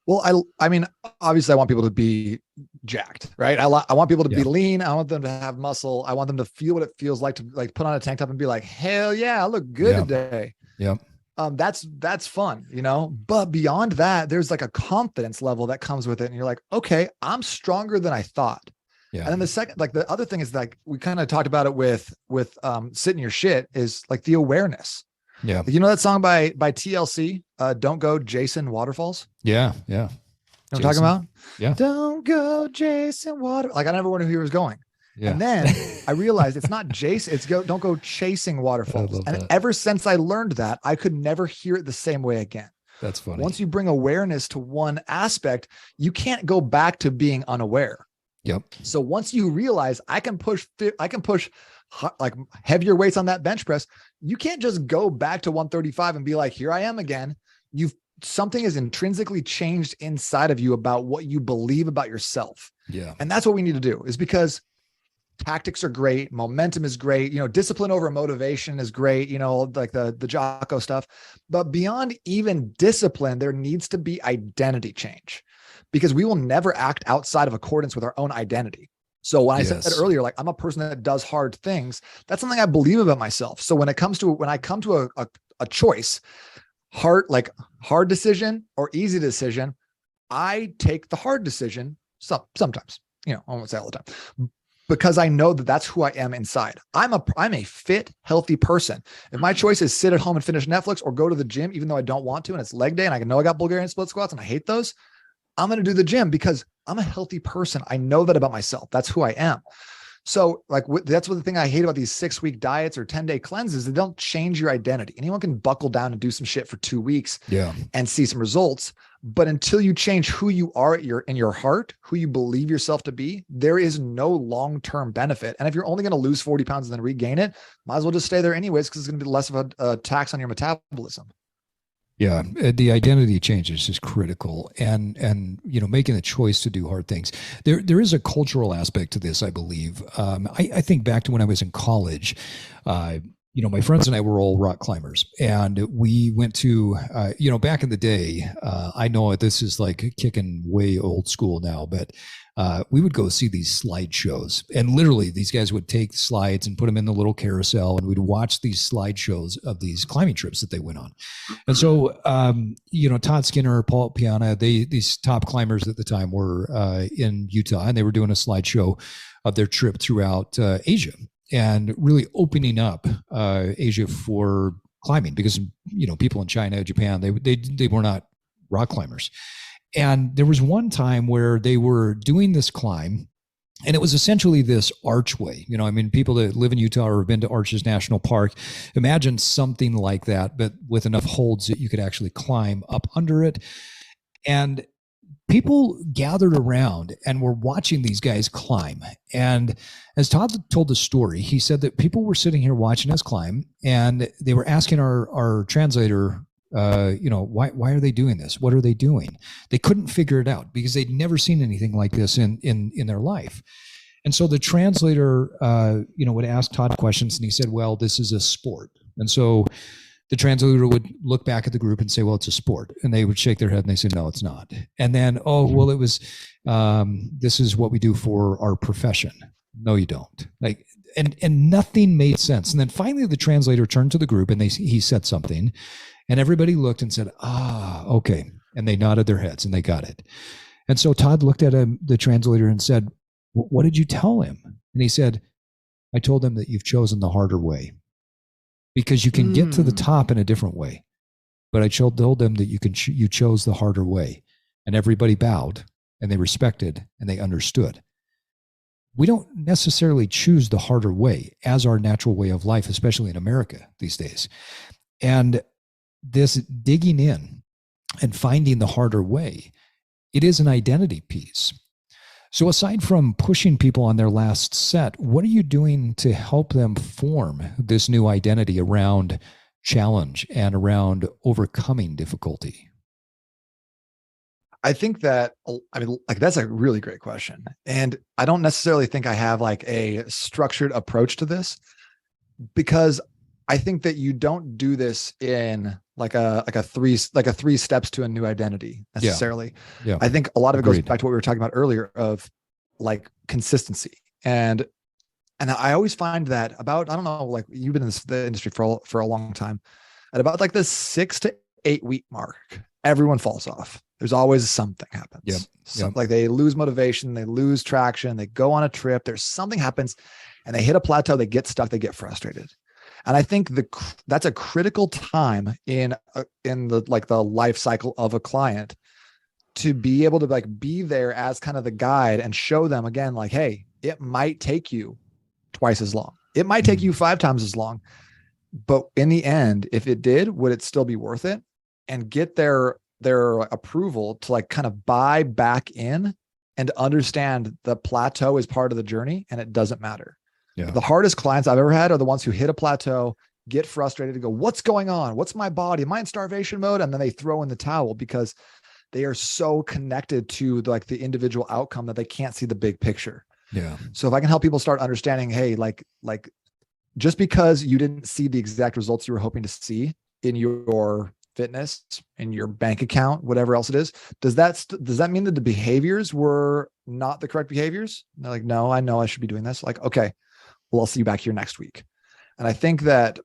Well, I mean, obviously I want people to be jacked, right? I want people to be lean. I want them to have muscle. I want them to feel what it feels like to like put on a tank top and be like, hell yeah, I look good today. Yeah. That's fun, you know, but beyond that, there's like a confidence level that comes with it. And you're like, okay, I'm stronger than I thought. Yeah. And then the second, like the other thing is like, we kind of talked about it with sit in your shit is like the awareness. Yeah. Like, you know, that song by TLC, Don't Go Jason Waterfalls. Yeah. Yeah. You know what I'm talking about? Yeah. Don't go Jason Water. Like I never wondered who he was going. Yeah. And then I realized it's not Jason, don't go chasing waterfalls. And that. Ever since I learned that, I could never hear it the same way again. That's funny. Once you bring awareness to one aspect, you can't go back to being unaware. Yep. So once you realize I can push like heavier weights on that bench press, you can't just go back to 135 and be like, here I am again. Something is intrinsically changed inside of you about what you believe about yourself. Yeah. And that's what we need to do, is because tactics are great. Momentum is great. You know, discipline over motivation is great. You know, like the Jocko stuff, but beyond even discipline, there needs to be identity change, because we will never act outside of accordance with our own identity. So when I said earlier, like I'm a person that does hard things, that's something I believe about myself. So when I come to a choice, hard decision or easy decision, I take the hard decision. Sometimes, you know, I won't say all the time, because I know that that's who I am inside. I'm a fit, healthy person. If my choice is sit at home and finish Netflix or go to the gym, even though I don't want to, and it's leg day and I know I got Bulgarian split squats and I hate those, I'm going to do the gym because I'm a healthy person. I know that about myself. That's who I am. So like, that's what the thing I hate about these 6-week diets or 10-day cleanses. They don't change your identity. Anyone can buckle down and do some shit for 2 weeks and see some results. But until you change who you are in your heart, who you believe yourself to be, there is no long-term benefit. And if you're only going to lose 40 pounds and then regain it, might as well just stay there anyways, because it's going to be less of a tax on your metabolism. Yeah, the identity change is just critical, and you know, making the choice to do hard things. There is a cultural aspect to this, I believe. I think back to when I was in college. You know, my friends and I were all rock climbers, and we went to, you know, back in the day, I know this is like kicking way old school now, but we would go see these slide shows, and literally these guys would take slides and put them in the little carousel, and we'd watch these slide shows of these climbing trips that they went on. And so, you know, Todd Skinner, Paul Piana, these top climbers at the time were in Utah, and they were doing a slideshow of their trip throughout Asia, and really opening up Asia for climbing, because, you know, people in China, Japan, they were not rock climbers. And there was one time where they were doing this climb, and it was essentially this archway. You know, I mean, people that live in Utah or have been to Arches National Park, imagine something like that, but with enough holds that you could actually climb up under it. And people gathered around and were watching these guys climb. And as Todd told the story, he said that people were sitting here watching us climb, and they were asking our translator, you know, why are they doing this? What are they doing? They couldn't figure it out because they'd never seen anything like this in their life. And so the translator, you know, would ask Todd questions, and he said, well, this is a sport. And so the translator would look back at the group and say, well, it's a sport. And they would shake their head and they say, no, it's not. And then, oh, well, it was, this is what we do for our profession. No, you don't. Like, and nothing made sense. And then finally the translator turned to the group and he said something, and everybody looked and said, okay. And they nodded their heads and they got it. And so Todd looked at the translator and said, what did you tell him? And he said, I told him that you've chosen the harder way, because you can get to the top in a different way. But I told them that you chose the harder way. And everybody bowed and they respected and they understood. We don't necessarily choose the harder way as our natural way of life, especially in America these days. And this digging in and finding the harder way, it is an identity piece. So aside from pushing people on their last set, what are you doing to help them form this new identity around challenge and around overcoming difficulty? I think that, I mean, like, that's a really great question. And I don't necessarily think I have like a structured approach to this, because I think that you don't do this in like a three steps to a new identity necessarily. Yeah. I think a lot of it goes Agreed. back to what we were talking about earlier of like consistency. And I always find that about, I don't know, like, you've been in the industry for a long time, at about like the 6 to 8 week mark, everyone falls off. There's always something happens. Yep. Like they lose motivation, they lose traction, they go on a trip, there's something happens and they hit a plateau, they get stuck, they get frustrated. And I think that's a critical time in the life cycle of a client, to be able to like be there as kind of the guide and show them again, like, hey, it might take you twice as long. It might take you 5 times as long, but in the end, if it did, would it still be worth it? And get their approval to like kind of buy back in and understand the plateau is part of the journey and it doesn't matter. Yeah. The hardest clients I've ever had are the ones who hit a plateau, get frustrated and go, what's going on? What's my body? Am I in starvation mode? And then they throw in the towel because they are so connected to like the individual outcome that they can't see the big picture. Yeah. So if I can help people start understanding, hey, like just because you didn't see the exact results you were hoping to see in your fitness, in your bank account, whatever else it is, does that mean that the behaviors were not the correct behaviors? And they're like, no, I know I should be doing this. Like, okay, well, I'll see you back here next week. And I think that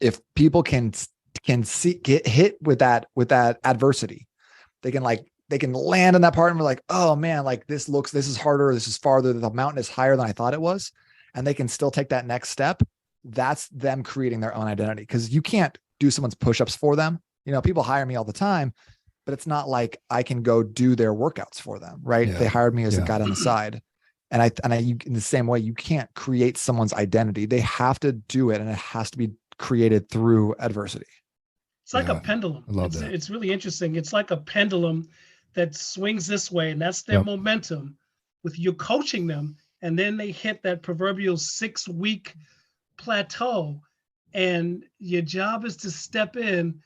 if people can get hit with that adversity, they can land in that part and be like, oh man, like this is harder. This is farther. The mountain is higher than I thought it was. And they can still take that next step. That's them creating their own identity. Cause you can't do someone's push-ups for them. You know, people hire me all the time, but it's not like I can go do their workouts for them. Right. Yeah. They hired me as a guy on the side. And I in the same way, you can't create someone's identity. They have to do it. And it has to be created through adversity. It's like a pendulum. I love that. It's really interesting. It's like a pendulum that swings this way, and that's their momentum with you coaching them. And then they hit that proverbial 6-week plateau. And your job is to step in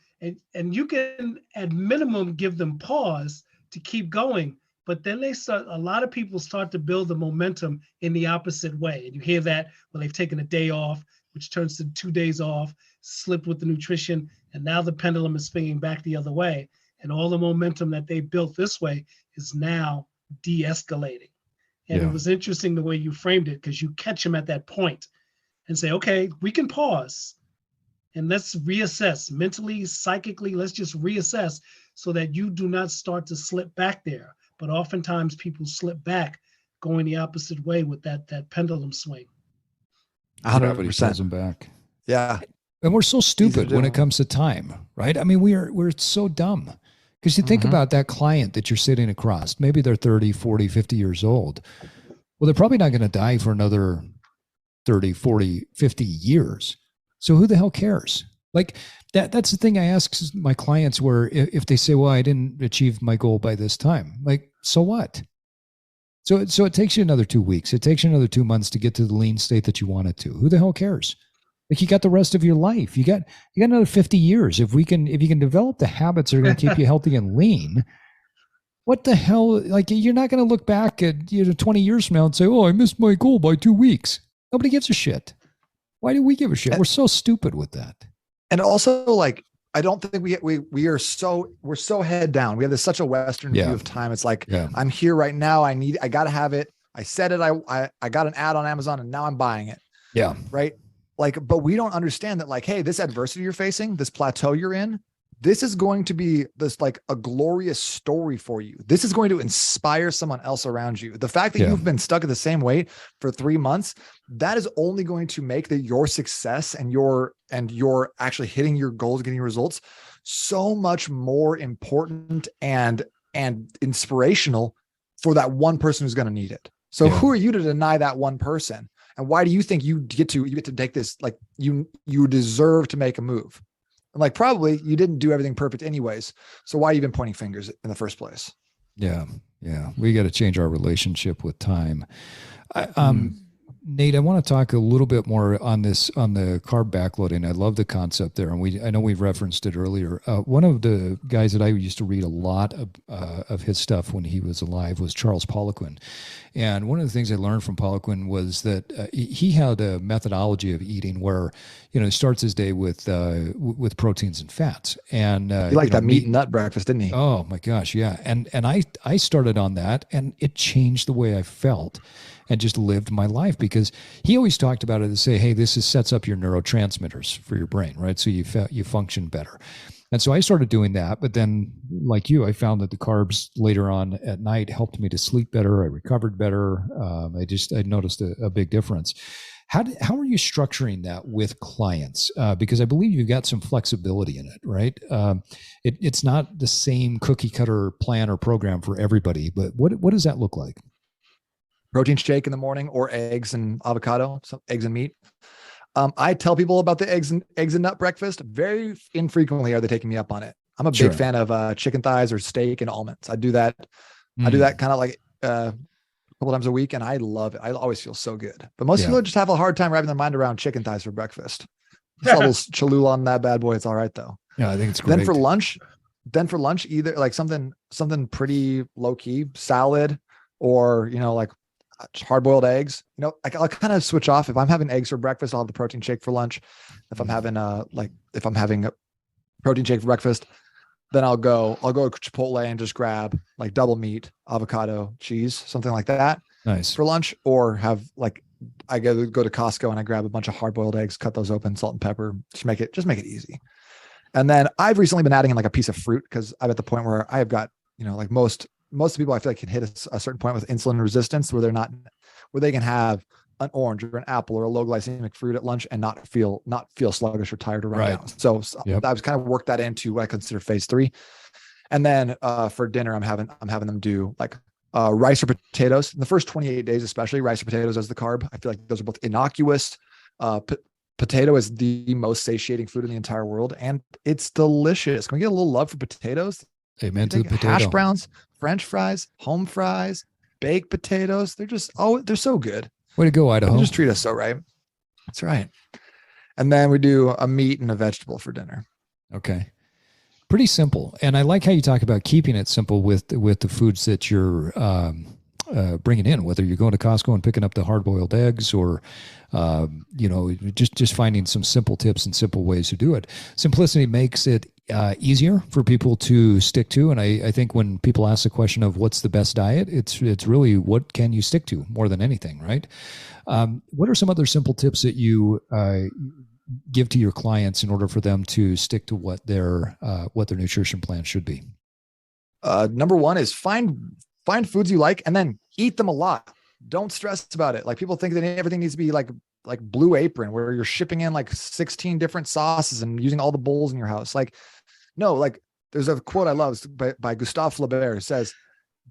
and you can at minimum give them pause to keep going. But then a lot of people start to build the momentum in the opposite way. And you hear that when they've taken a day off, which turns to 2 days off, slipped with the nutrition, and now the pendulum is swinging back the other way. And all the momentum that they built this way is now de-escalating. And it was interesting the way you framed it, because you catch them at that point and say, okay, we can pause and let's reassess mentally, psychically, let's just reassess so that you do not start to slip back there. But oftentimes people slip back going the opposite way with that pendulum swing. 100% pulls them back. Yeah. And we're so stupid when it comes to time, right? I mean, we're so dumb, because you think about that client that you're sitting across, maybe they're 30, 40, 50 years old. Well, they're probably not going to die for another 30, 40, 50 years. So who the hell cares? Like that's the thing I ask my clients, where if they say, well, I didn't achieve my goal by this time, like, so what? So it takes you another 2 weeks. It takes you another 2 months to get to the lean state that you wanted to. Who the hell cares? Like, you got the rest of your life. You got another 50 years. If you can develop the habits that are going to keep you healthy and lean, what the hell? Like, you're not going to look back at 20 years from now and say, oh, I missed my goal by 2 weeks. Nobody gives a shit. Why do we give a shit? We're so stupid with that. And also, like, I don't think we're so head down. We have such a Western view of time. It's like, I'm here right now. I got to have it. I said it. I got an ad on Amazon and now I'm buying it. Yeah. Right. Like, but we don't understand that, like, hey, this adversity you're facing, this plateau you're in, this is going to be this, like, a glorious story for you. This is going to inspire someone else around you. The fact that you've been stuck at the same weight for 3 months, that is only going to make your success and your actually hitting your goals, getting results so much more important and inspirational for that one person who's going to need it. So who are you to deny that one person? And why do you think you get to take this? Like, you deserve to make a move. And, like, probably you didn't do everything perfect anyways. So why are you even pointing fingers in the first place? Yeah. Yeah. We got to change our relationship with time. Nate, I want to talk a little bit more on the carb backloading. I love the concept there. And I know we've referenced it earlier. One of the guys that I used to read a lot of his stuff when he was alive was Charles Poliquin. And one of the things I learned from Poliquin was that he had a methodology of eating where, he starts his day with proteins and fats. And he liked that meat and nut breakfast, didn't he? Oh my gosh. Yeah. And I started on that, and it changed the way I felt and just lived my life, because he always talked about it to say, hey, this sets up your neurotransmitters for your brain, right? So you function better. And so I started doing that. But then, like you, I found that the carbs later on at night helped me to sleep better. I recovered better. I noticed a big difference. How are you structuring that with clients? Because I believe you've got some flexibility in it, right? It's not the same cookie cutter plan or program for everybody, but what does that look like? Protein shake in the morning, or eggs and avocado, so eggs and meat. I tell people about the eggs and nut breakfast. Very infrequently are they taking me up on it. I'm a big fan of chicken thighs or steak and almonds. I do that. I do that kind of like a couple times a week, and I love it. I always feel so good. But most people just have a hard time wrapping their mind around chicken thighs for breakfast. Just a little Cholula on that bad boy. It's all right though. Yeah, I think it's great. Then for lunch, either like something pretty low key, salad, or like hard-boiled eggs. I'll kind of switch off. If I'm having eggs for breakfast, I'll have the protein shake for lunch. If I'm having a protein shake for breakfast, then I'll go to Chipotle and just grab like double meat, avocado, cheese, something like that. Nice for lunch. Or I go to Costco and I grab a bunch of hard-boiled eggs, cut those open, salt and pepper, just make it easy. And then I've recently been adding in like a piece of fruit, because I'm at the point where I have got, like most of the people I feel like can hit a certain point with insulin resistance where they can have an orange or an apple or a low glycemic fruit at lunch and not feel sluggish or tired or run down. So I was kind of worked that into what I consider phase 3. And then for dinner, I'm having them do like rice or potatoes. In the first 28 days, especially rice or potatoes as the carb. I feel like those are both innocuous. Potato is the most satiating food in the entire world, and it's delicious. Can we get a little love for potatoes? Amen to the potato. Hash browns, French fries, home fries, baked potatoes. They're so good. Way to go, Idaho. They just treat us so right. That's right. And then we do a meat and a vegetable for dinner. Okay. Pretty simple. And I like how you talk about keeping it simple with the foods that you're bringing in, whether you're going to Costco and picking up the hard-boiled eggs or, just finding some simple tips and simple ways to do it. Simplicity makes it easier for people to stick to. And I think when people ask the question of what's the best diet, it's really what can you stick to more than anything, right? What are some other simple tips that you give to your clients in order for them to stick to what their nutrition plan should be? Number one is find foods you like and then eat them a lot. Don't stress about it. Like, people think that everything needs to be like Blue Apron, where you're shipping in like 16 different sauces and using all the bowls in your house. Like, no, like there's a quote I love by Gustave Flaubert. It says,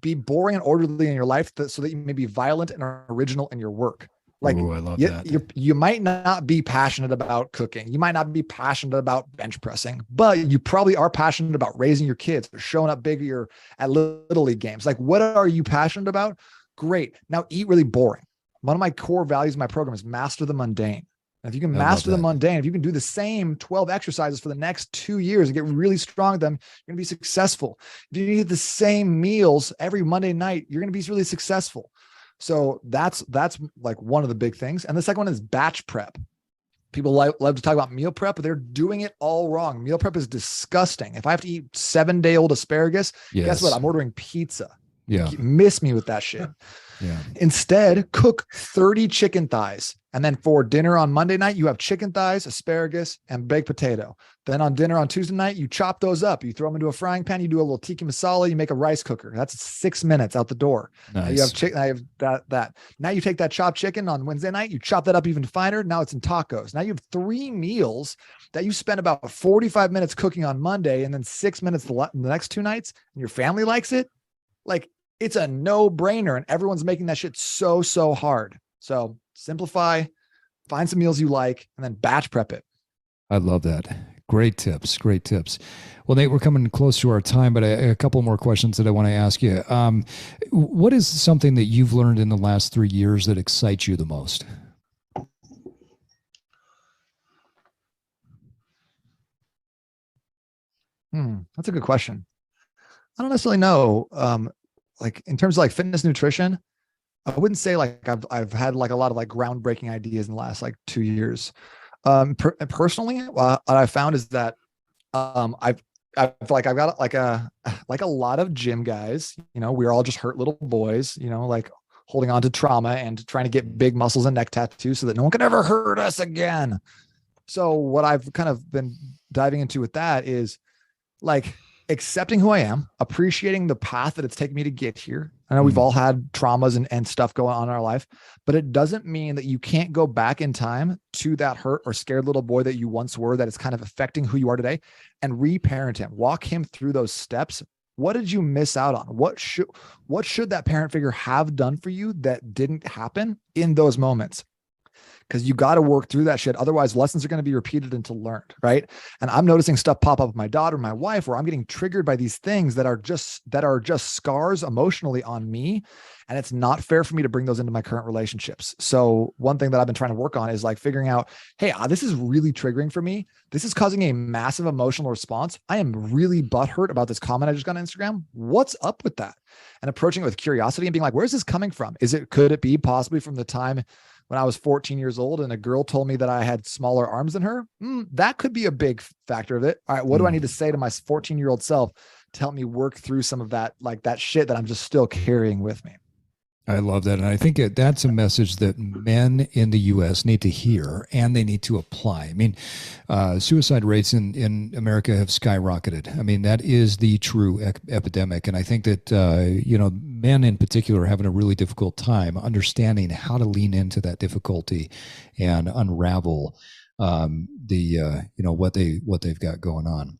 be boring and orderly in your life so that you may be violent and original in your work. Like, ooh, I love that. You might not be passionate about cooking. You might not be passionate about bench pressing, but you probably are passionate about raising your kids or showing up bigger at little league games. Like, what are you passionate about? Great. Now eat really boring. One of my core values in my program is master the mundane. And if you can master the mundane, if you can do the same 12 exercises for the next 2 years and get really strong at them, you're going to be successful. If you eat the same meals every Monday night, you're going to be really successful. So that's like one of the big things. And the second one is batch prep. People love to talk about meal prep, but they're doing it all wrong. Meal prep is disgusting. If I have to eat 7-day-old asparagus, guess what? I'm ordering pizza. Yeah. Miss me with that shit. Yeah. Instead, cook 30 chicken thighs. And then for dinner on Monday night, you have chicken thighs, asparagus, and baked potato. Then on dinner on Tuesday night, you chop those up. You throw them into a frying pan. You do a little tikka masala. You make a rice cooker. That's 6 minutes out the door. Nice. Now you have chicken. I have that. Now you take that chopped chicken on Wednesday night. You chop that up even finer. Now it's in tacos. Now you have 3 meals that you spend about 45 minutes cooking on Monday, and then 6 minutes the next 2 nights. And your family likes it. Like, it's a no-brainer, and everyone's making that shit so hard. So simplify, find some meals you like, and then batch prep it. I love that. Great tips. Great tips. Well, Nate, we're coming close to our time, but a couple more questions that I want to ask you. What is something that you've learned in the last 3 years that excites you the most? That's a good question. I don't necessarily know. Like in terms of like fitness nutrition, I wouldn't say like I've had like a lot of like groundbreaking ideas in the last like 2 years. Personally, what I found is that I've got like a lot of gym guys. You know, we're all just hurt little boys. You know, like holding on to trauma and trying to get big muscles and neck tattoos so that no one can ever hurt us again. So what I've kind of been diving into with that is like accepting who I am, appreciating the path that it's taken me to get here. I know we've all had traumas and stuff going on in our life, but it doesn't mean that you can't go back in time to that hurt or scared little boy that you once were, that is kind of affecting who you are today, and reparent him, walk him through those steps. What did you miss out on? What should that parent figure have done for you that didn't happen in those moments? Because you got to work through that shit. Otherwise, lessons are going to be repeated until learned, right? And I'm noticing stuff pop up with my daughter, my wife, where I'm getting triggered by these things that are just scars emotionally on me. And it's not fair for me to bring those into my current relationships. So one thing that I've been trying to work on is like figuring out, hey, this is really triggering for me. This is causing a massive emotional response. I am really butthurt about this comment I just got on Instagram. What's up with that? And approaching it with curiosity and being like, where's this coming from? Could it be possibly from the time when I was 14 years old and a girl told me that I had smaller arms than her? That could be a big factor of it. All right, what do I need to say to my 14-year-old self to help me work through some of that, like that shit that I'm just still carrying with me? I love that. And I think that's a message that men in the U.S. need to hear and they need to apply. I mean, suicide rates in America have skyrocketed. I mean, that is the true epidemic. And I think that, men in particular are having a really difficult time understanding how to lean into that difficulty and unravel what they've got going on.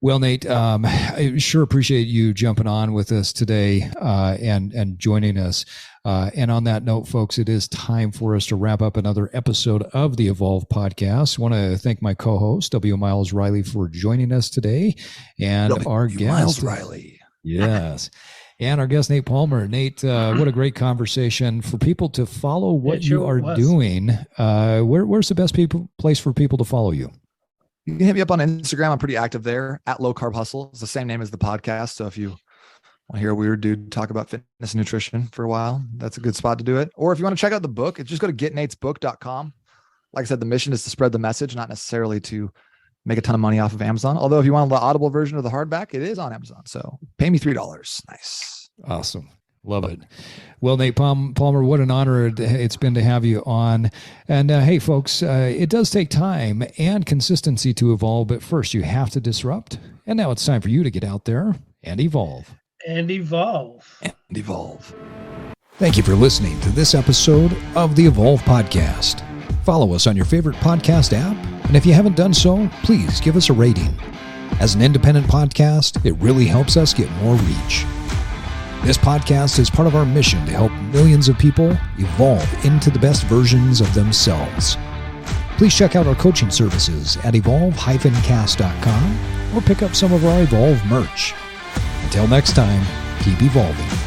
Well, Nate, I sure appreciate you jumping on with us today and joining us. And on that note, folks, it is time for us to wrap up another episode of the Evolve Podcast. I want to thank my co-host, W. Miles Riley, for joining us today. And our guest, Miles Riley. Yes. And our guest, Nate Palmer. Nate, what a great conversation. For people to follow what you are doing, where's the best place for people to follow you? You can hit me up on Instagram. I'm pretty active there at Low Carb Hustle. It's the same name as the podcast. So if you want to hear a weird dude talk about fitness and nutrition for a while, that's a good spot to do it. Or if you want to check out the book, just go to getnatesbook.com. Like I said, the mission is to spread the message, not necessarily to make a ton of money off of Amazon. Although if you want the Audible version of the hardback, it is on Amazon. So pay me $3. Nice. Awesome. Love it. Well, Nate Palmer, what an honor it's been to have you on. And hey, folks, it does take time and consistency to evolve, but first you have to disrupt. And now it's time for you to get out there and evolve. And evolve. And evolve. Thank you for listening to this episode of the Evolve Podcast. Follow us on your favorite podcast app. And if you haven't done so, please give us a rating. As an independent podcast, it really helps us get more reach. This podcast is part of our mission to help millions of people evolve into the best versions of themselves. Please check out our coaching services at evolve-cast.com or pick up some of our Evolve merch. Until next time, keep evolving.